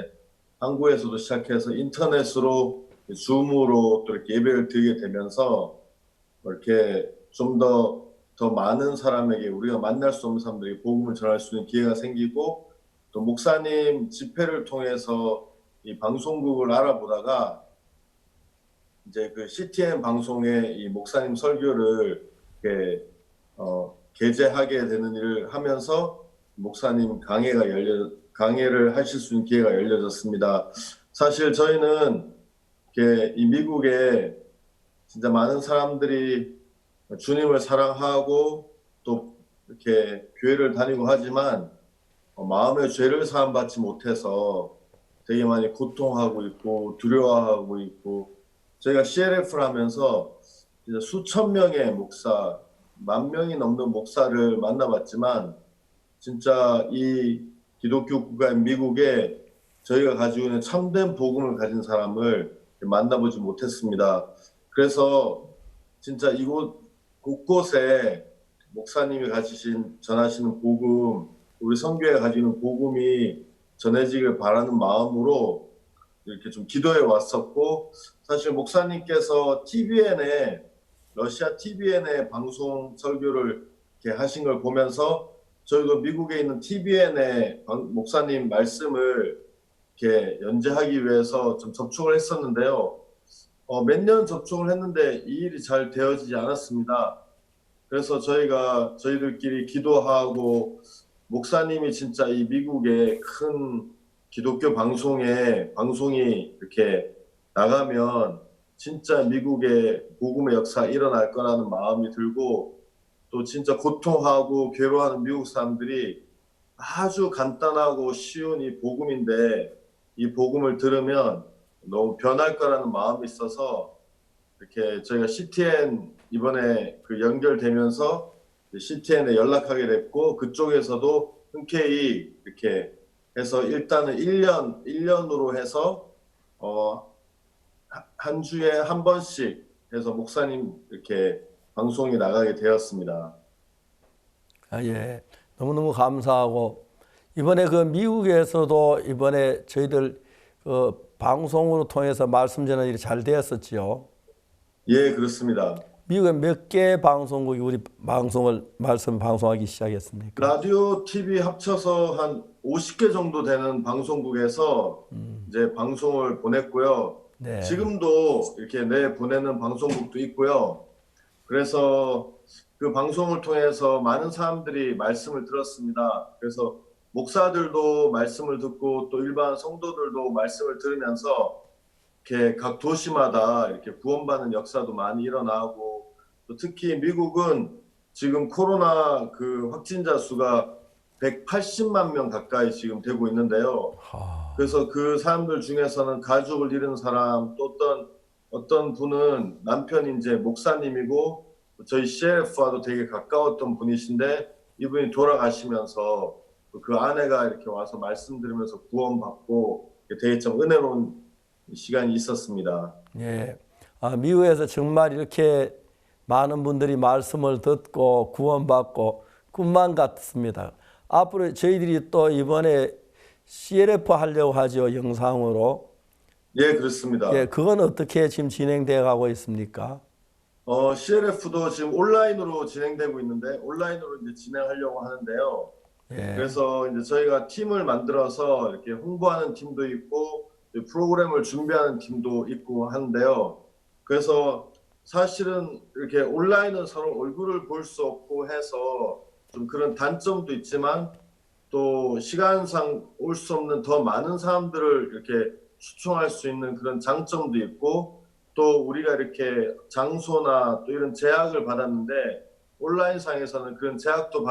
한국에서도 시작해서 인터넷으로 줌으로 또 이렇게 예배를 드리게 되면서 이렇게 좀 더 더 많은 사람에게 우리가 만날 수 없는 사람들에게 복음을 전할 수 있는 기회가 생기고 또 목사님 집회를 통해서 이 방송국을 알아보다가 이제 그 CTN 방송에 이 목사님 설교를 이렇게 게재하게 되는 일을 하면서 목사님 강해를 하실 수 있는 기회가 열려졌습니다. 사실 저희는 이렇게 이 미국에 진짜 많은 사람들이 주님을 사랑하고 또 이렇게 교회를 다니고 하지만 마음의 죄를 사함받지 못해서 되게 많이 고통하고 있고 두려워하고 있고 저희가 CLF를 하면서 진짜 수천 명의 목사, 10,000명이 넘는 목사를 만나봤지만 진짜 이 기독교 국가인 미국에 저희가 가지고 있는 참된 복음을 가진 사람을 만나보지 못했습니다. 그래서 진짜 이곳 곳곳에 목사님이 전하시는 복음, 우리 선교회가 가지고 있는 복음이 전해지길 바라는 마음으로 이렇게 좀 기도해 왔었고 사실 목사님께서 TVN에 러시아 TVN에 방송 설교를 이렇게 하신 걸 보면서 저희도 미국에 있는 TVN에 목사님 말씀을 이렇게 연재하기 위해서 좀 접촉을 했었는데요. 몇 년 접촉을 했는데 이 일이 잘 되어지지 않았습니다. 그래서 저희들끼리 기도하고 목사님이 진짜 이 미국의 큰 기독교 방송이 이렇게 나가면 진짜 미국의 복음의 역사가 일어날 거라는 마음이 들고 또 진짜 고통하고 괴로워하는 미국 사람들이 아주 간단하고 쉬운 이 복음인데 이 복음을 들으면 너무 변할 거라는 마음이 있어서 이렇게 저희가 CTN 이번에 그 연결되면서 CTN에 연락하게 됐고 그쪽에서도 흔쾌히 이렇게 해서 일단은 1년으로 해서 한 주에 한 번씩 해서 목사님 이렇게 방송이 나가게 되었습니다. 예, 너무너무 감사하고 이번에 그 미국에서도 이번에 저희들 그 방송으로 통해서 말씀 전하는 일이 잘 되었었지요. 예, 그렇습니다. 미국에 몇 개 방송국이 우리 말씀 방송하기 시작했습니까? 라디오, TV 합쳐서 한 50개 정도 되는 방송국에서 이제 방송을 보냈고요. 네. 지금도 이렇게 보내는 방송국도 있고요. 그래서 그 방송을 통해서 많은 사람들이 말씀을 들었습니다. 그래서 목사들도 말씀을 듣고 또 일반 성도들도 말씀을 들으면서 이렇게 각 도시마다 이렇게 구원받는 역사도 많이 일어나고 또 특히 미국은 지금 코로나 그 확진자 수가 180만 명 가까이 지금 되고 있는데요. 그래서 그 사람들 중에서는 가족을 잃은 사람 또 어떤 분은 남편이 이제 목사님이고 저희 CLF와도 되게 가까웠던 분이신데 이분이 돌아가시면서 그 아내가 이렇게 와서 말씀드리면서 구원받고 되게 좀 은혜로운 시간이 있었습니다. 예, 미국에서 정말 이렇게 많은 분들이 말씀을 듣고 구원받고 꿈만 같습니다. 앞으로 저희들이 또 이번에 CLF 하려고 하죠, 영상으로. 예, 그렇습니다. 예, 그건 어떻게 지금 진행되어 가고 있습니까? CLF도 지금 온라인으로 진행되고 있는데 온라인으로 이제 진행하려고 하는데요. 예. 그래서 이제 저희가 팀을 만들어서 이렇게 홍보하는 팀도 있고 프로그램을 준비하는 팀도 있고 하는데요. 그래서 사실은 이렇게 온라인은 서로 얼굴을 볼 수 없고 해서 좀 그런 단점도 있지만 또 시간상 올 수 없는 더 많은 사람들을 이렇게 초청할 수 있는 그런 장점도 있고 또 우리가 이렇게 장소나 또 이런 제약을 받았는데 온라인상에서는 그런 제약도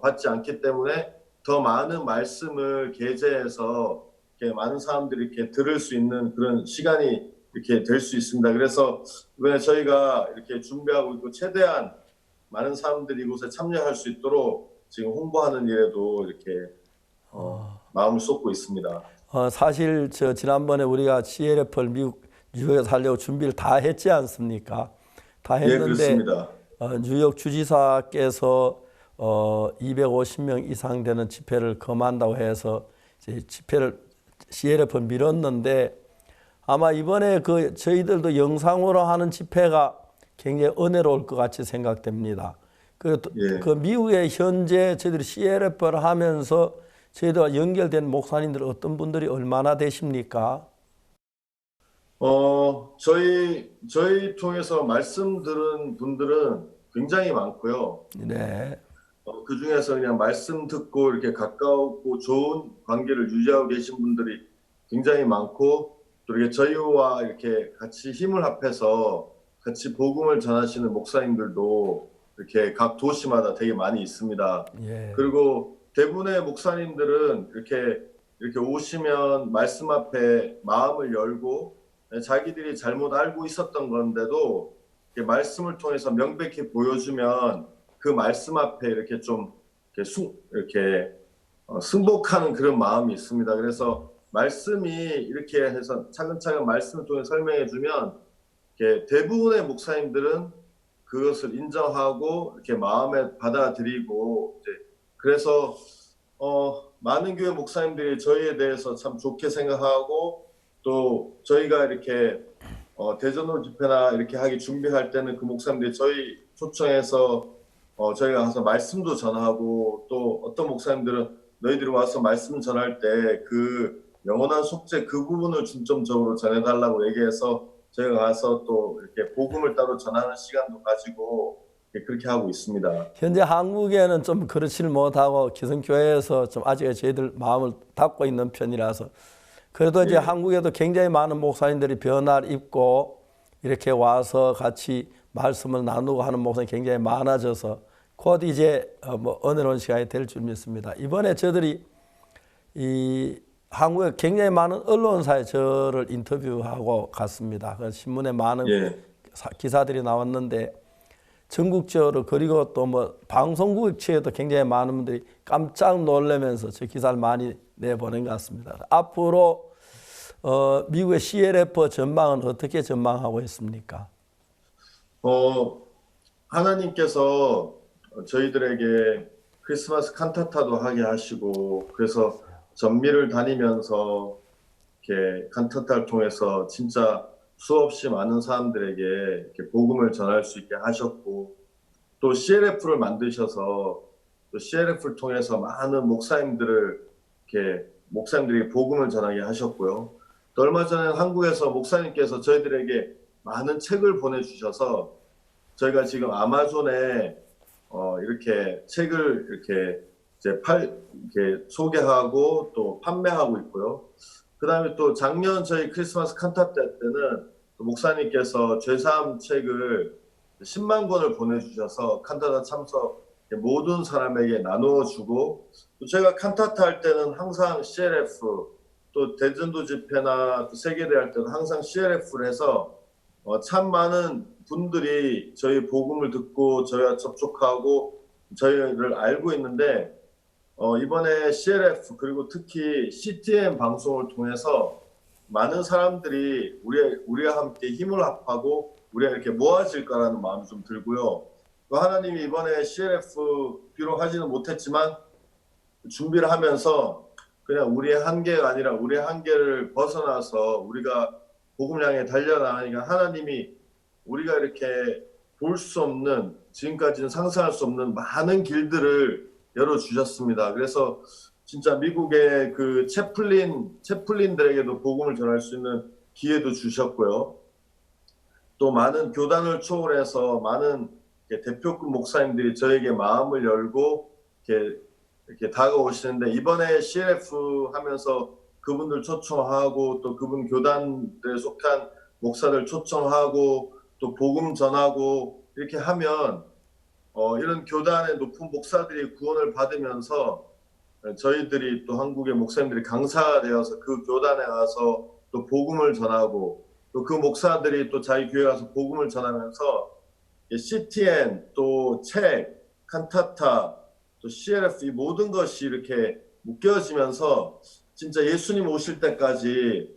받지 않기 때문에 더 많은 말씀을 게재해서 이렇게 많은 사람들이 이렇게 들을 수 있는 그런 시간이 이렇게 될 수 있습니다. 그래서 이번에 저희가 이렇게 준비하고 있고 최대한 많은 사람들이 이곳에 참여할 수 있도록 지금 홍보하는 일에도 이렇게 마음을 쏟고 있습니다. 사실 지난번에 우리가 CLF를 뉴욕에서 하려고 준비를 다 했지 않습니까? 다 했는데 예, 그렇습니다. 뉴욕 주지사께서 250명 이상 되는 집회를 금한다고 해서 집회를 CLF를 미뤘는데 아마 이번에 저희들도 영상으로 하는 집회가 굉장히 은혜로울 것 같이 생각됩니다. 그 미국에 현재 저희들이 CLF를 하면서 저희들과 연결된 목사님들 어떤 분들이 얼마나 되십니까? 저희 통해서 말씀 들은 분들은 굉장히 많고요. 네. 그 중에서 그냥 말씀 듣고 이렇게 가까웠고 좋은 관계를 유지하고 계신 분들이 굉장히 많고, 또 이렇게 저희와 이렇게 같이 힘을 합해서 같이 복음을 전하시는 목사님들도 이렇게 각 도시마다 되게 많이 있습니다. 예. 그리고 대부분의 목사님들은 이렇게 오시면 말씀 앞에 마음을 열고, 자기들이 잘못 알고 있었던 건데도 이렇게 말씀을 통해서 명백히 보여주면 그 말씀 앞에 이렇게 좀 승복하는 그런 마음이 있습니다. 그래서 말씀이 이렇게 해서 차근차근 말씀을 통해 설명해 주면 대부분의 목사님들은 그것을 인정하고 이렇게 마음에 받아들이고, 그래서 많은 교회 목사님들이 저희에 대해서 참 좋게 생각하고, 또 저희가 이렇게 대전로 집회나 이렇게 하기 준비할 때는 그 목사님들이 저희 초청해서 저희가 가서 말씀도 전하고, 또 어떤 목사님들은 너희들이 와서 말씀 전할 때 그 영원한 속죄 그 부분을 중점적으로 전해달라고 얘기해서 저희가 가서 또 이렇게 복음을 따로 전하는 시간도 가지고 그렇게 하고 있습니다. 현재 한국에는 좀 그렇지를 못하고 기성교회에서 좀 아직 저희들 마음을 닫고 있는 편이라서, 그래도 이제 한국에도 굉장히 많은 목사님들이 변화를 입고 이렇게 와서 같이 말씀을 나누고 하는 목사님이 굉장히 많아져서 곧 이제 은혜로운 시간이 될 줄 믿습니다. 이번에 저들이 이 한국에 굉장히 많은 언론사에 저를 인터뷰하고 갔습니다. 그 신문에 많은 기사들이 나왔는데, 전국적으로, 그리고 또 방송국에도 굉장히 많은 분들이 깜짝 놀라면서 저 기사를 많이 내보낸 것 같습니다. 앞으로 미국의 CLF 전망은 어떻게 전망하고 있습니까? 하나님께서 저희들에게 크리스마스 칸타타도 하게 하시고, 그래서 전미를 다니면서 이렇게 칸타타를 통해서 진짜 수없이 많은 사람들에게 이렇게 복음을 전할 수 있게 하셨고, 또 CLF를 만드셔서 또 CLF를 통해서 많은 목사님들이 복음을 전하게 하셨고요. 또 얼마 전에 한국에서 목사님께서 저희들에게 많은 책을 보내주셔서 저희가 지금 아마존에 이렇게 책을 이렇게 소개하고 또 판매하고 있고요. 그 다음에 또 작년 저희 크리스마스 칸타타 때는 목사님께서 죄사함 책을 10만 권을 보내주셔서 칸타타 참석 모든 사람에게 나누어주고, 또 제가 칸타타 할 때는 항상 CLF, 또 대전도 집회나 또 세계대 할 때는 항상 CLF를 해서 참 많은 분들이 저희 복음을 듣고 저희와 접촉하고 저희를 알고 있는데, 이번에 CLF 그리고 특히 CTN 방송을 통해서 많은 사람들이 우리와 함께 힘을 합하고 우리가 이렇게 모아질 거라는 마음이 좀 들고요. 또 하나님이 이번에 CLF 비록 하지는 못했지만 준비를 하면서 그냥 우리의 한계가 아니라 우리의 한계를 벗어나서 우리가 복음 향해 달려나가니까 하나님이 우리가 이렇게 볼 수 없는, 지금까지는 상상할 수 없는 많은 길들을 열어주셨습니다. 그래서 진짜 미국의 그 채플린들에게도 복음을 전할 수 있는 기회도 주셨고요. 또 많은 교단을 초월해서 많은 대표급 목사님들이 저에게 마음을 열고 이렇게 다가오시는데, 이번에 CLF 하면서 그분들 초청하고 또 그분 교단들에 속한 목사들 초청하고 또 복음 전하고 이렇게 하면 이런 교단의 높은 목사들이 구원을 받으면서 저희들이 또 한국의 목사님들이 강사가 되어서 그 교단에 가서 또 복음을 전하고, 또 그 목사들이 또 자기 교회에 가서 복음을 전하면서 CTN, 또 책, 칸타타, 또 CLF 이 모든 것이 이렇게 묶여지면서 진짜 예수님 오실 때까지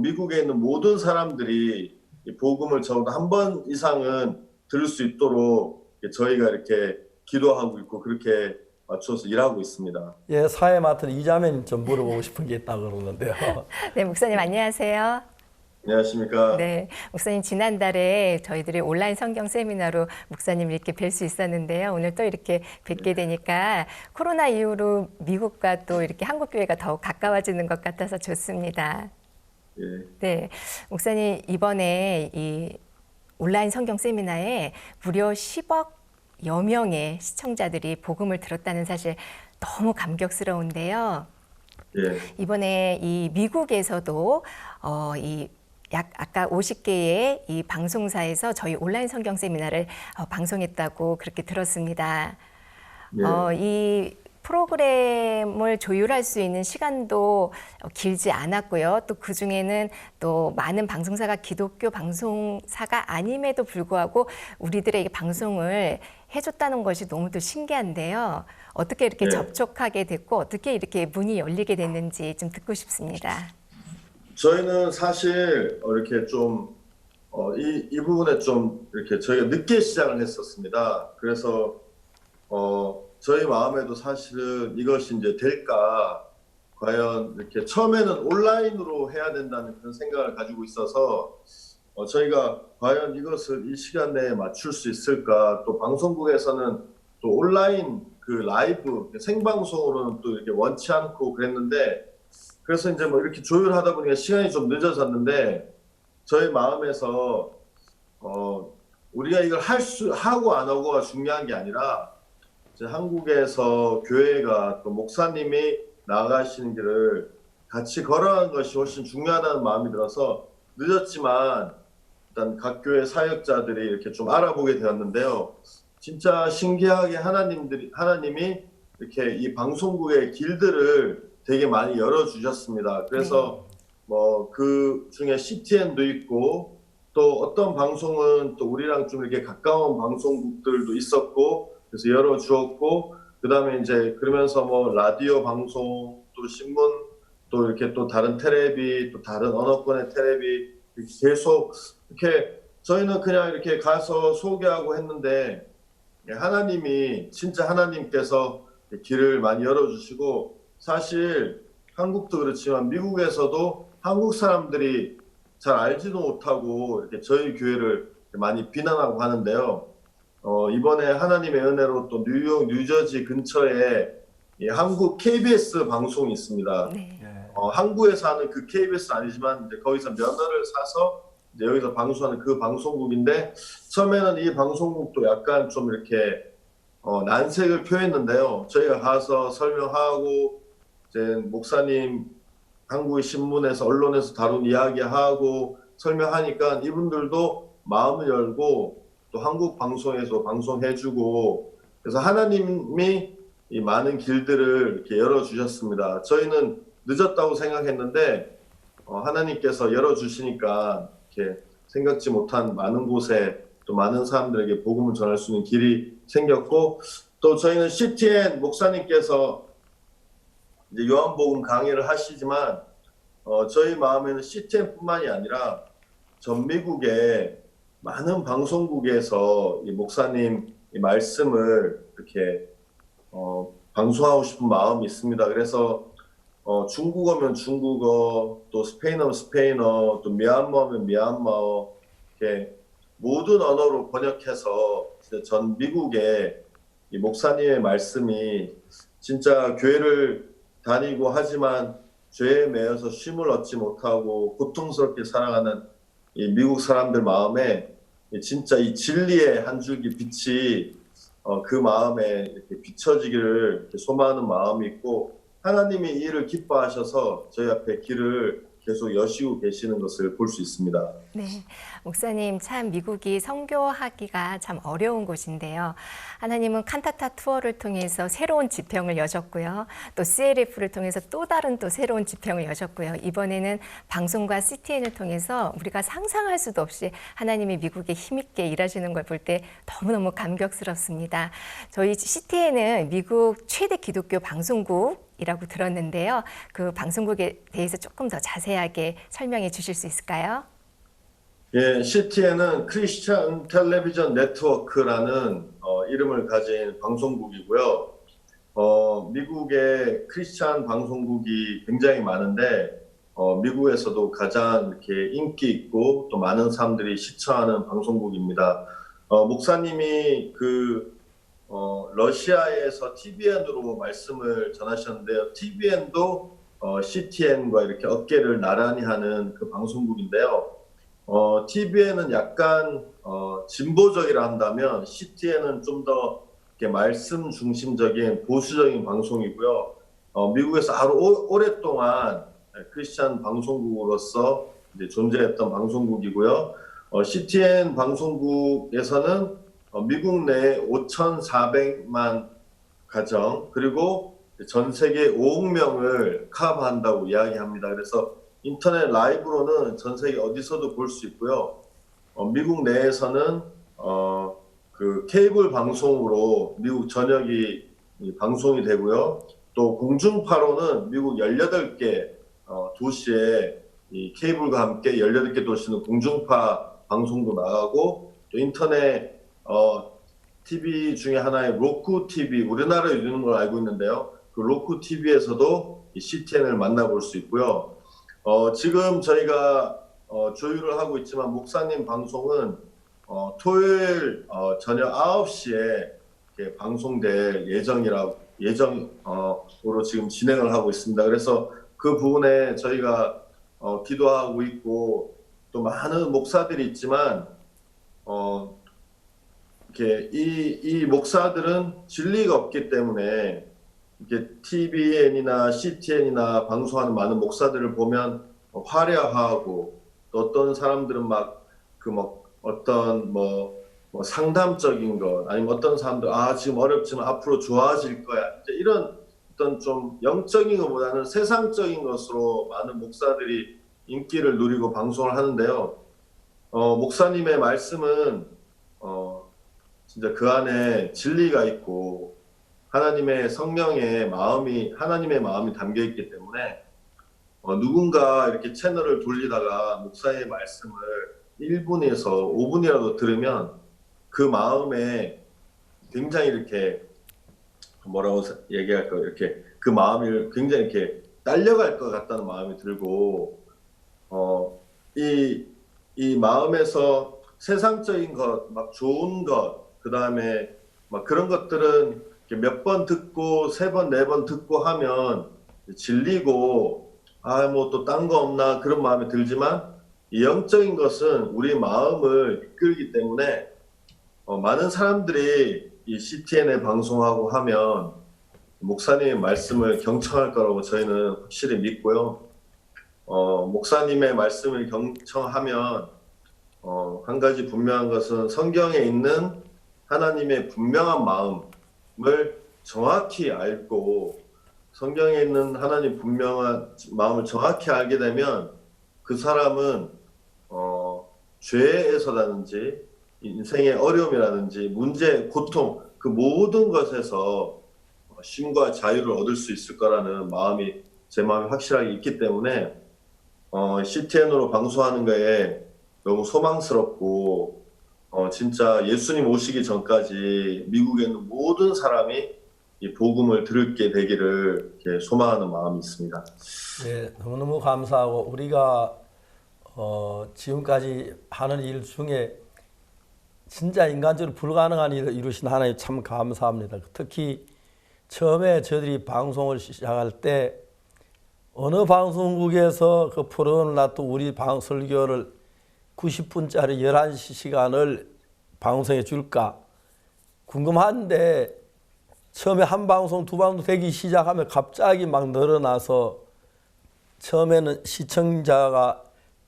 미국에 있는 모든 사람들이 이 복음을 적어도 한 번 이상은 들을 수 있도록 저희가 이렇게 기도하고 있고 그렇게 맞춰서 일하고 있습니다. 예, 사회 맡은 이자매님 좀 물어보고 싶은 게 있다고 그러는데요. 네, 목사님 안녕하세요. 안녕하십니까. 네, 목사님 지난달에 저희들이 온라인 성경 세미나로 목사님 이렇게 뵐 수 있었는데요. 오늘 또 이렇게 뵙게 되니까 코로나 이후로 미국과 또 이렇게 한국 교회가 더욱 가까워지는 것 같아서 좋습니다. 예. 네, 목사님 이번에 이 온라인 성경 세미나에 무려 10억여 명의 시청자들이 복음을 들었다는 사실 너무 감격스러운데요. 예. 이번에 이 미국에서도 이 약 아까 50개의 이 방송사에서 저희 온라인 성경 세미나를 방송했다고 그렇게 들었습니다. 예. 이 프로그램을 조율할 수 있는 시간도 길지 않았고요. 또 그중에는 또 많은 방송사가 기독교 방송사가 아님에도 불구하고 우리들에게 방송을 해줬다는 것이 너무도 신기한데요. 어떻게 이렇게 네. 접촉하게 됐고 어떻게 이렇게 문이 열리게 됐는지 좀 듣고 싶습니다. 저희는 사실 이렇게 좀 이 부분에 좀 이렇게 저희가 늦게 시작을 했었습니다. 그래서 저희 마음에도 사실은 이것이 이제 될까, 과연 이렇게 처음에는 온라인으로 해야 된다는 그런 생각을 가지고 있어서 저희가 과연 이것을 이 시간 내에 맞출 수 있을까, 또 방송국에서는 또 온라인 그 라이브 생방송으로는 또 이렇게 원치 않고 그랬는데, 그래서 이제 뭐 이렇게 조율하다 보니까 시간이 좀 늦어졌는데, 저희 마음에서 우리가 이걸 하고 안 하고가 중요한 게 아니라, 이제 한국에서 교회가 또 목사님이 나아가시는 길을 같이 걸어가는 것이 훨씬 중요하다는 마음이 들어서 늦었지만 일단 각 교회 사역자들이 이렇게 좀 알아보게 되었는데요. 진짜 신기하게 하나님이 이렇게 이 방송국의 길들을 되게 많이 열어주셨습니다. 그래서 뭐 그 중에 CTN도 있고, 또 어떤 방송은 또 우리랑 좀 이렇게 가까운 방송국들도 있었고, 그래서 열어주었고, 그 다음에 이제 그러면서 뭐 라디오 방송, 또 신문, 또 이렇게 또 다른 텔레비, 또 다른 언어권의 텔레비, 이렇게 계속 이렇게 저희는 그냥 이렇게 가서 소개하고 했는데, 하나님이 진짜 하나님께서 길을 많이 열어주시고, 사실 한국도 그렇지만 미국에서도 한국 사람들이 잘 알지도 못하고 이렇게 저희 교회를 많이 비난하고 하는데요. 이번에 하나님의 은혜로 또 뉴욕, 뉴저지 근처에 이 한국 KBS 방송이 있습니다. 한국에서 하는 그 KBS 아니지만 이제 거기서 면허를 사서 이제 여기서 방송하는 그 방송국인데, 처음에는 이 방송국도 약간 좀 이렇게 난색을 표했는데요. 저희가 가서 설명하고, 이제 목사님 한국의 신문에서 언론에서 다룬 이야기하고 설명하니까 이분들도 마음을 열고 또 한국 방송에서 방송해주고, 그래서 하나님이 이 많은 길들을 이렇게 열어주셨습니다. 저희는 늦었다고 생각했는데 하나님께서 열어주시니까 이렇게 생각지 못한 많은 곳에 또 많은 사람들에게 복음을 전할 수 있는 길이 생겼고, 또 저희는 CTN 목사님께서 이제 요한복음 강의를 하시지만 저희 마음에는 CTN뿐만이 아니라 전 미국의 많은 방송국에서 이 목사님 이 말씀을 이렇게 방송하고 싶은 마음이 있습니다. 그래서 중국어면 중국어, 또 스페인어면 스페인어, 또 미얀마어면 미얀마어, 이렇게 모든 언어로 번역해서 전 미국의 이 목사님의 말씀이 진짜 교회를 다니고 하지만 죄에 매여서 쉼을 얻지 못하고 고통스럽게 살아가는 이 미국 사람들 마음에 진짜 이 진리의 한 줄기 빛이 그 마음에 이렇게 비춰지기를 이렇게 소망하는 마음이 있고, 하나님이 이 일을 기뻐하셔서 저희 앞에 길을 계속 여시고 계시는 것을 볼 수 있습니다. 네, 목사님 참 미국이 선교하기가 참 어려운 곳인데요. 하나님은 칸타타 투어를 통해서 새로운 지평을 여셨고요. 또 CLF를 통해서 또 다른 또 새로운 지평을 여셨고요. 이번에는 방송과 CTN을 통해서 우리가 상상할 수도 없이 하나님이 미국에 힘있게 일하시는 걸 볼 때 너무너무 감격스럽습니다. 저희 CTN은 미국 최대 기독교 방송국 이라고 들었는데요. 그 방송국에 대해서 조금 더 자세하게 설명해 주실 수 있을까요? 예, CTN은 크리스천 텔레비전 네트워크라는 이름을 가진 방송국이고요. 미국의 크리스천 방송국이 굉장히 많은데 미국에서도 가장 이렇게 인기 있고 또 많은 사람들이 시청하는 방송국입니다. 목사님이 러시아에서 TVN으로 말씀을 전하셨는데요. TVN도 CTN과 이렇게 어깨를 나란히 하는 그 방송국인데요. TVN은 약간 진보적이라 한다면 CTN은 좀 더 말씀 중심적인 보수적인 방송이고요. 미국에서 아주 오랫동안 크리스찬 방송국으로서 이제 존재했던 방송국이고요. CTN 방송국에서는 미국 내 5,400만 가정 그리고 전 세계 5억 명을 커버한다고 이야기합니다. 그래서 인터넷 라이브로는 전 세계 어디서도 볼 수 있고요. 미국 내에서는 그 케이블 방송으로 미국 전역이 방송이 되고요. 또 공중파로는 미국 18개 도시에 이 케이블과 함께 18개 도시는 공중파 방송도 나가고 또 인터넷 TV 중에 하나의 로쿠 TV 우리나라에 있는 걸 알고 있는데요. 그 로쿠 TV에서도 이 CTN을 만나볼 수 있고요. 지금 저희가 조율을 하고 있지만 목사님 방송은 토요일 저녁 9시에 방송될 예정으로 지금 진행을 하고 있습니다. 그래서 그 부분에 저희가 기도하고 있고 또 많은 목사들이 있지만 이렇게 이 목사들은 진리가 없기 때문에 이렇게 TVN이나 CTN이나 방송하는 많은 목사들을 보면 화려하고 또 어떤 사람들은 어떤 상담적인 것 아니면 어떤 사람들 지금 어렵지만 앞으로 좋아질 거야 이런 어떤 좀 영적인 것보다는 세상적인 것으로 많은 목사들이 인기를 누리고 방송을 하는데요. 목사님의 말씀은 진짜 그 안에 진리가 있고 하나님의 성령의 하나님의 마음이 담겨 있기 때문에 누군가 이렇게 채널을 돌리다가 목사의 말씀을 1분에서 5분이라도 들으면 그 마음에 굉장히 이렇게 뭐라고 얘기할까요? 이렇게 그 마음이 굉장히 이렇게 딸려갈 것 같다는 마음이 들고 이 마음에서 세상적인 것, 막 좋은 것, 그 다음에 막 그런 것들은 몇 번 듣고 3번, 4번 듣고 하면 질리고 뭐 또 딴 거 없나 그런 마음이 들지만 이 영적인 것은 우리 마음을 이끌기 때문에 많은 사람들이 이 CTN에 방송하고 하면 목사님의 말씀을 경청할 거라고 저희는 확실히 믿고요. 목사님의 말씀을 경청하면 한 가지 분명한 것은 성경에 있는 하나님의 분명한 마음을 정확히 알고 성경에 있는 하나님 분명한 마음을 정확히 알게 되면 그 사람은 죄에서라든지 인생의 어려움이라든지 문제, 고통 그 모든 것에서 쉼과 자유를 얻을 수 있을 거라는 마음이 제 마음에 확실하게 있기 때문에 CTN으로 방송하는 거에 너무 소망스럽고 진짜 예수님 오시기 전까지 미국에 있는 모든 사람이 이 복음을 들게 되기를 이렇게 소망하는 마음이 있습니다. 네, 너무너무 감사하고 우리가 지금까지 하는 일 중에 진짜 인간적으로 불가능한 일을 이루신 하나님 참 감사합니다. 특히 처음에 저희들이 방송을 시작할 때 어느 방송국에서 그 프로그램을 놔두 우리 설교를 90분짜리 11시 시간을 방송해 줄까 궁금한데 처음에 한 방송, 두 방송 되기 시작하면 갑자기 막 늘어나서 처음에는 시청자가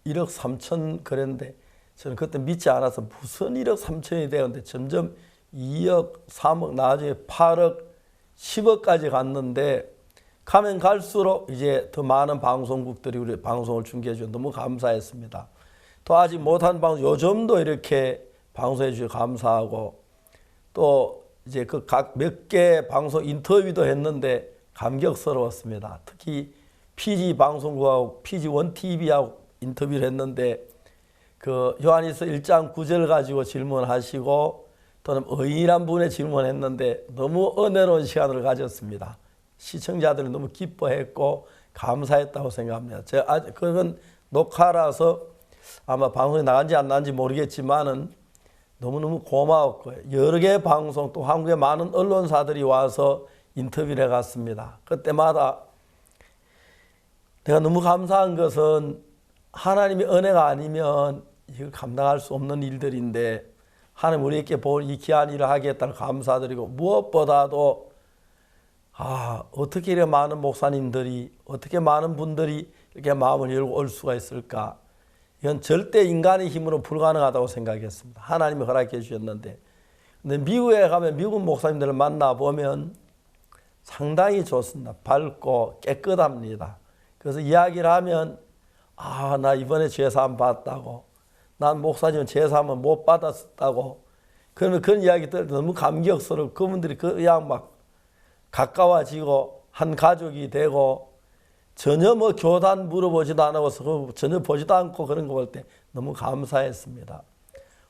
1억 3천 그랬는데 저는 그때 믿지 않아서 무슨 1억 3천이 되었는데 점점 2억, 3억, 나중에 8억, 10억까지 갔는데 가면 갈수록 이제 더 많은 방송국들이 우리 방송을 중계해 주셔서 너무 감사했습니다. 또 아직 못한 방송 요즘도 이렇게 방송해 주셔서 감사하고 또 이제 그 각 몇 개 방송 인터뷰도 했는데 감격스러웠습니다. 특히 PG 방송국하고 PG1 TV하고 인터뷰를 했는데 그 요한일서 1장 9절 가지고 질문하시고 또는 의인한 분의 질문했는데 너무 은혜로운 시간을 가졌습니다. 시청자들이 너무 기뻐했고 감사했다고 생각합니다. 제가 그건 녹화라서 아마 방송에 나간지 안 나간지 모르겠지만은 너무너무 고마웠고요. 여러 개의 방송 또 한국의 많은 언론사들이 와서 인터뷰를 해갔습니다. 그때마다 내가 너무 감사한 것은 하나님의 은혜가 아니면 이거 감당할 수 없는 일들인데 하나님 우리에게 볼 이 귀한 일을 하겠다는 감사드리고 무엇보다도 어떻게 이렇게 많은 목사님들이 어떻게 많은 분들이 이렇게 마음을 열고 올 수가 있을까. 이건 절대 인간의 힘으로 불가능하다고 생각했습니다. 하나님이 허락해 주셨는데 근데 미국에 가면 미국 목사님들을 만나보면 상당히 좋습니다. 밝고 깨끗합니다. 그래서 이야기를 하면 나 이번에 제사함 받았다고 난 목사님 제사함을 못 받았다고 그러면 그런 이야기 들을 때 너무 감격스럽고 그분들이 그냥 막 가까워지고 한 가족이 되고 전혀 뭐 교단 물어보지도 않아서 전혀 보지도 않고 그런 거 볼 때 너무 감사했습니다.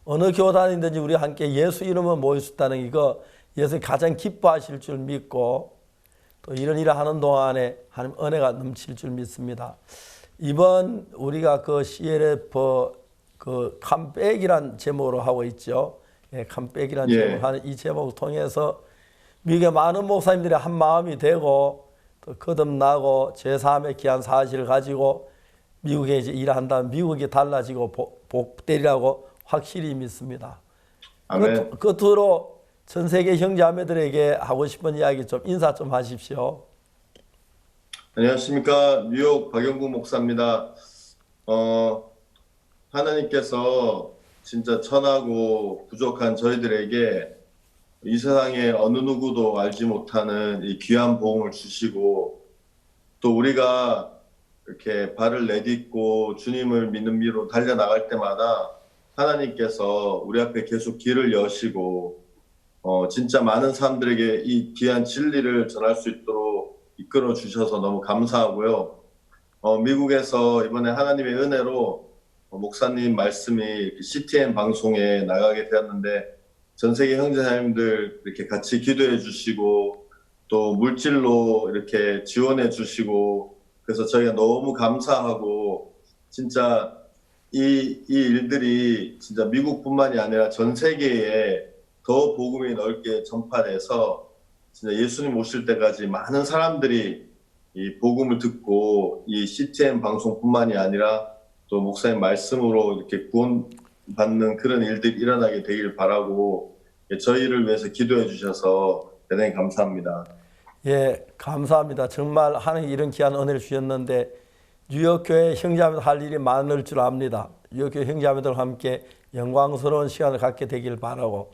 어느 교단이든지 우리 함께 예수 이름을 모일 수 있다는 이거 예수님이 가장 기뻐하실 줄 믿고 또 이런 일을 하는 동안에 하나님 은혜가 넘칠 줄 믿습니다. 이번 우리가 그 CLF 그 컴백이란 제목으로 하고 있죠. 컴백이란 제목으로 하는 이 제목을 통해서 미국의 많은 목사님들이 한 마음이 되고 또 거듭나고 제3의 귀한 사실을 가지고 미국에 이제 일한다면 미국이 달라지고 복되리라고 확실히 믿습니다. 아멘. 끝으로 전 세계 형제자매들에게 하고 싶은 이야기 좀 인사 좀 하십시오. 안녕하십니까. 뉴욕 박영구 목사입니다. 하나님께서 진짜 천하고 부족한 저희들에게 이 세상에 어느 누구도 알지 못하는 이 귀한 복음을 주시고 또 우리가 이렇게 발을 내딛고 주님을 믿는 미로 달려나갈 때마다 하나님께서 우리 앞에 계속 길을 여시고 진짜 많은 사람들에게 이 귀한 진리를 전할 수 있도록 이끌어 주셔서 너무 감사하고요. 미국에서 이번에 하나님의 은혜로 목사님 말씀이 CTN 방송에 나가게 되었는데 전 세계 형제자매님들 이렇게 같이 기도해 주시고 또 물질로 이렇게 지원해 주시고 그래서 저희가 너무 감사하고 진짜 이 일들이 진짜 미국뿐만이 아니라 전 세계에 더 복음이 넓게 전파돼서 진짜 예수님 오실 때까지 많은 사람들이 이 복음을 듣고 이 CTN 방송뿐만이 아니라 또 목사님 말씀으로 이렇게 구원받는 그런 일들이 일어나게 되길 바라고 저희를 위해서 기도해 주셔서 대단히 감사합니다. 예, 감사합니다. 정말 하나님 이런 귀한 은혜를 주셨는데 뉴욕교회 형제자매들 할 일이 많을 줄 압니다. 뉴욕교회 형제자매들과 함께 영광스러운 시간을 갖게 되길 바라고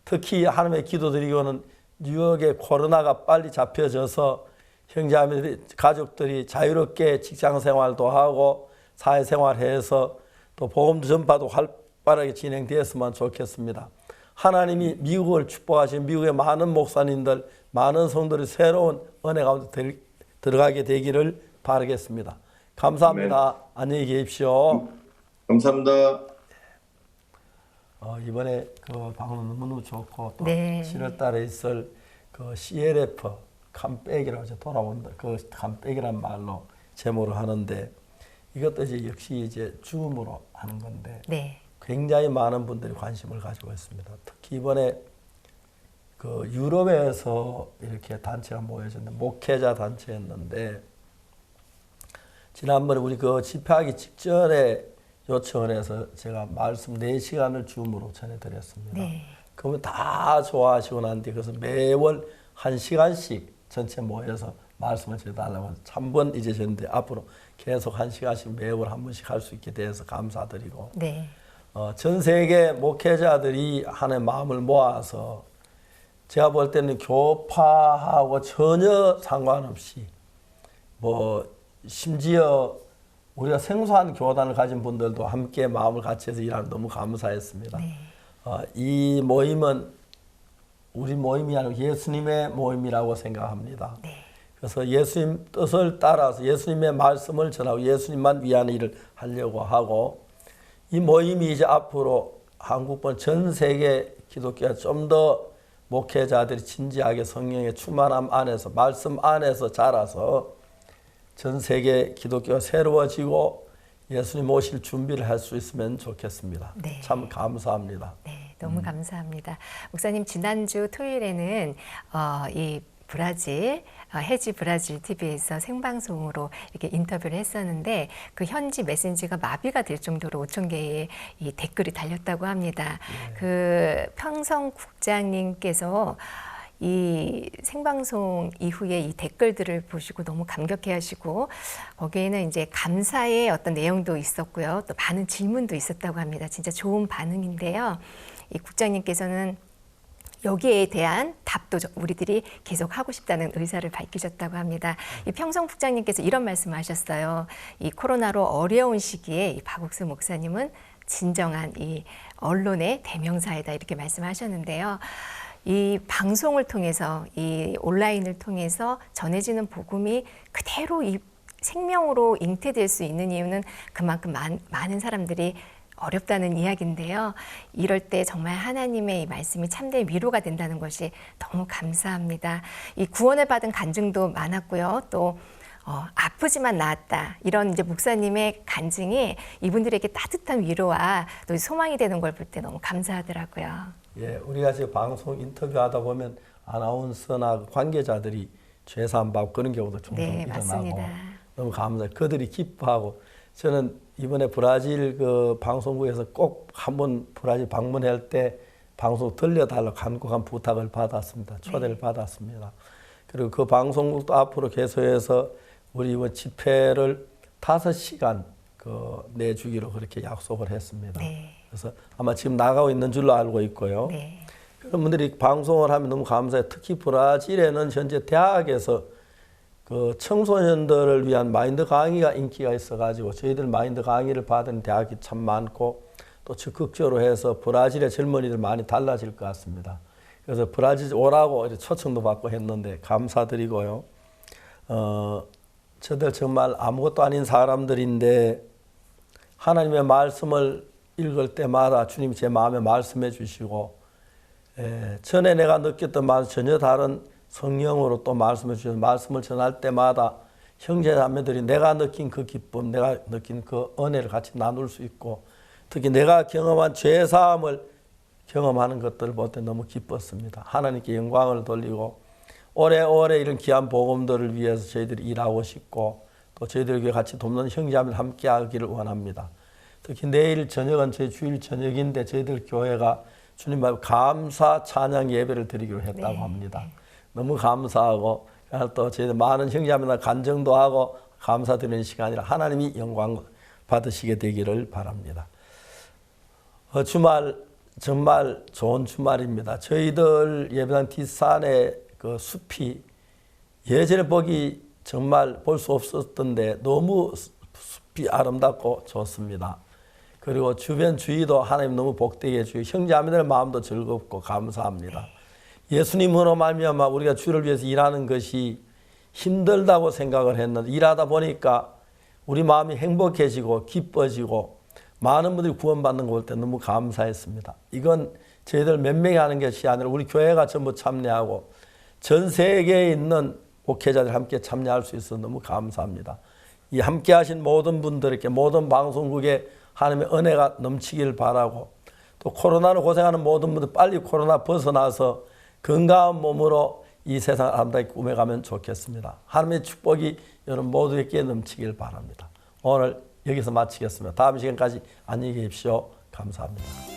특히 하나님의 기도드리고는 뉴욕의 코로나가 빨리 잡혀져서 형제자매들이 가족들이 자유롭게 직장생활도 하고 사회생활해서 또 복음도 전파도 활발하게 진행되었으면 좋겠습니다. 하나님이 미국을 축복하신 미국의 많은 목사님들, 많은 성도들이 새로운 은혜 가운데 들어가게 되기를 바라겠습니다. 감사합니다. 네. 안녕히 계십시오. 감사합니다. 이번에 그 방송 너무너무 좋고 또 7월 달에 있을 그 CLF 컴백이라고 이제 돌아온다. 그 컴백이란 말로 제목으로 하는데 이것도 이제 역시 이제 줌으로 하는 건데 굉장히 많은 분들이 관심을 가지고 있습니다. 특히 이번에 그 유럽에서 이렇게 단체가 모여졌는데 목회자 단체였는데 지난번에 우리 그 집회하기 직전에 요청을 해서 제가 말씀 4시간을 줌으로 전해드렸습니다. 그러면 다 좋아하시고 난 뒤에 그래서 매월 1시간씩 전체 모여서 말씀을 전해달라고 3번 이제 전데 앞으로 계속 1시간씩 매월 한 번씩 할 수 있게 돼서 감사드리고 전 세계 목회자들이 하나의 마음을 모아서 제가 볼 때는 교파하고 전혀 상관없이 뭐 심지어 우리가 생소한 교단을 가진 분들도 함께 마음을 같이 해서 일하는 너무 감사했습니다. 이 모임은 우리 모임이 아니고 예수님의 모임이라고 생각합니다. 그래서 예수님 뜻을 따라서 예수님의 말씀을 전하고 예수님만 위한 일을 하려고 하고 이 모임이 이제 앞으로 한국뿐 전 세계 기독교가 좀 더 목회자들이 진지하게 성령의 충만함 안에서 말씀 안에서 자라서 전 세계 기독교가 새로워지고 예수님 오실 준비를 할 수 있으면 좋겠습니다. 네. 참 감사합니다. 네, 너무 감사합니다. 목사님, 지난주 토요일에는 이 브라질, 해지 브라질 TV에서 생방송으로 이렇게 인터뷰를 했었는데 그 현지 메신저가 마비가 될 정도로 5천 개의 이 댓글이 달렸다고 합니다. 그 평성 국장님께서 이 생방송 이후에 이 댓글들을 보시고 너무 감격해 하시고 거기에는 이제 감사의 어떤 내용도 있었고요. 또 많은 질문도 있었다고 합니다. 진짜 좋은 반응인데요. 이 국장님께서는 여기에 대한 답도 우리들이 계속 하고 싶다는 의사를 밝히셨다고 합니다. 이 평성 국장님께서 이런 말씀을 하셨어요. 이 코로나로 어려운 시기에 이 박옥수 목사님은 진정한 이 언론의 대명사이다 이렇게 말씀하셨는데요. 이 방송을 통해서 이 온라인을 통해서 전해지는 복음이 그대로 이 생명으로 잉태될 수 있는 이유는 그만큼 많은 사람들이 어렵다는 이야기인데요. 이럴 때 정말 하나님의 이 말씀이 참된 위로가 된다는 것이 너무 감사합니다. 이 구원을 받은 간증도 많았고요. 또 아프지만 나았다. 이런 이제 목사님의 간증이 이분들에게 따뜻한 위로와 또 소망이 되는 걸 볼 때 너무 감사하더라고요. 예, 우리가 지금 방송 인터뷰하다 보면 아나운서나 관계자들이 죄사함 받고 그런 경우도 종종 일어나고 맞습니다. 너무 감사해요. 그들이 기뻐하고 저는 이번에 브라질 그 방송국에서 꼭 한번 브라질 방문할 때 방송 들려달라고 간곡한 부탁을 받았습니다. 초대를 받았습니다. 그리고 그 방송국도 앞으로 계속해서 우리 이번 집회를 5시간 내주기로 그렇게 약속을 했습니다. 그래서 아마 지금 나가고 있는 줄로 알고 있고요. 그런 분들이 방송을 하면 너무 감사해요. 특히 브라질에는 현재 대학에서 그 청소년들을 위한 마인드 강의가 인기가 있어가지고 저희들 마인드 강의를 받은 대학이 참 많고 또 적극적으로 해서 브라질의 젊은이들 많이 달라질 것 같습니다. 그래서 브라질 오라고 초청도 받고 했는데 감사드리고요. 저들 정말 아무것도 아닌 사람들인데 하나님의 말씀을 읽을 때마다 주님이 제 마음에 말씀해 주시고 전에 내가 느꼈던 말씀 전혀 다른 성령으로 또 말씀해 주셔서 말씀을 전할 때마다 형제자매들이 내가 느낀 그 기쁨, 내가 느낀 그 은혜를 같이 나눌 수 있고 특히 내가 경험한 죄사함을 경험하는 것들을 볼 때 너무 기뻤습니다. 하나님께 영광을 돌리고 오래오래 이런 귀한 복음들을 위해서 저희들이 일하고 싶고 또 저희들에게 같이 돕는 형제자매들 함께 하기를 원합니다. 특히 내일 저녁은 저희 주일 저녁인데 저희들 교회가 주님 앞에 감사 찬양 예배를 드리기로 했다고 합니다. 너무 감사하고 또 저희들 많은 형제자매나 간증도 하고 감사드리는 시간이라 하나님이 영광 받으시게 되기를 바랍니다. 주말 정말 좋은 주말입니다. 저희들 예배당 뒷산의 그 숲이 예전에 보기 정말 볼 수 없었던데 너무 숲이 아름답고 좋습니다. 그리고 주변 주위도 하나님 너무 복되게 해주고 형제자매들 마음도 즐겁고 감사합니다. 예수님으로 말미암아 우리가 주를 위해서 일하는 것이 힘들다고 생각을 했는데 일하다 보니까 우리 마음이 행복해지고 기뻐지고 많은 분들이 구원받는 거 볼 때 너무 감사했습니다. 이건 저희들 몇 명이 하는 것이 아니라 우리 교회가 전부 참여하고 전 세계에 있는 목회자들 함께 참여할 수 있어서 너무 감사합니다. 이 함께 하신 모든 분들에게 모든 방송국에 하나님의 은혜가 넘치길 바라고 또 코로나로 고생하는 모든 분들 빨리 코로나 벗어나서 건강한 몸으로 이 세상을 아름답게 꾸며가면 좋겠습니다. 하나님의 축복이 여러분 모두에게 넘치길 바랍니다. 오늘 여기서 마치겠습니다. 다음 시간까지 안녕히 계십시오. 감사합니다.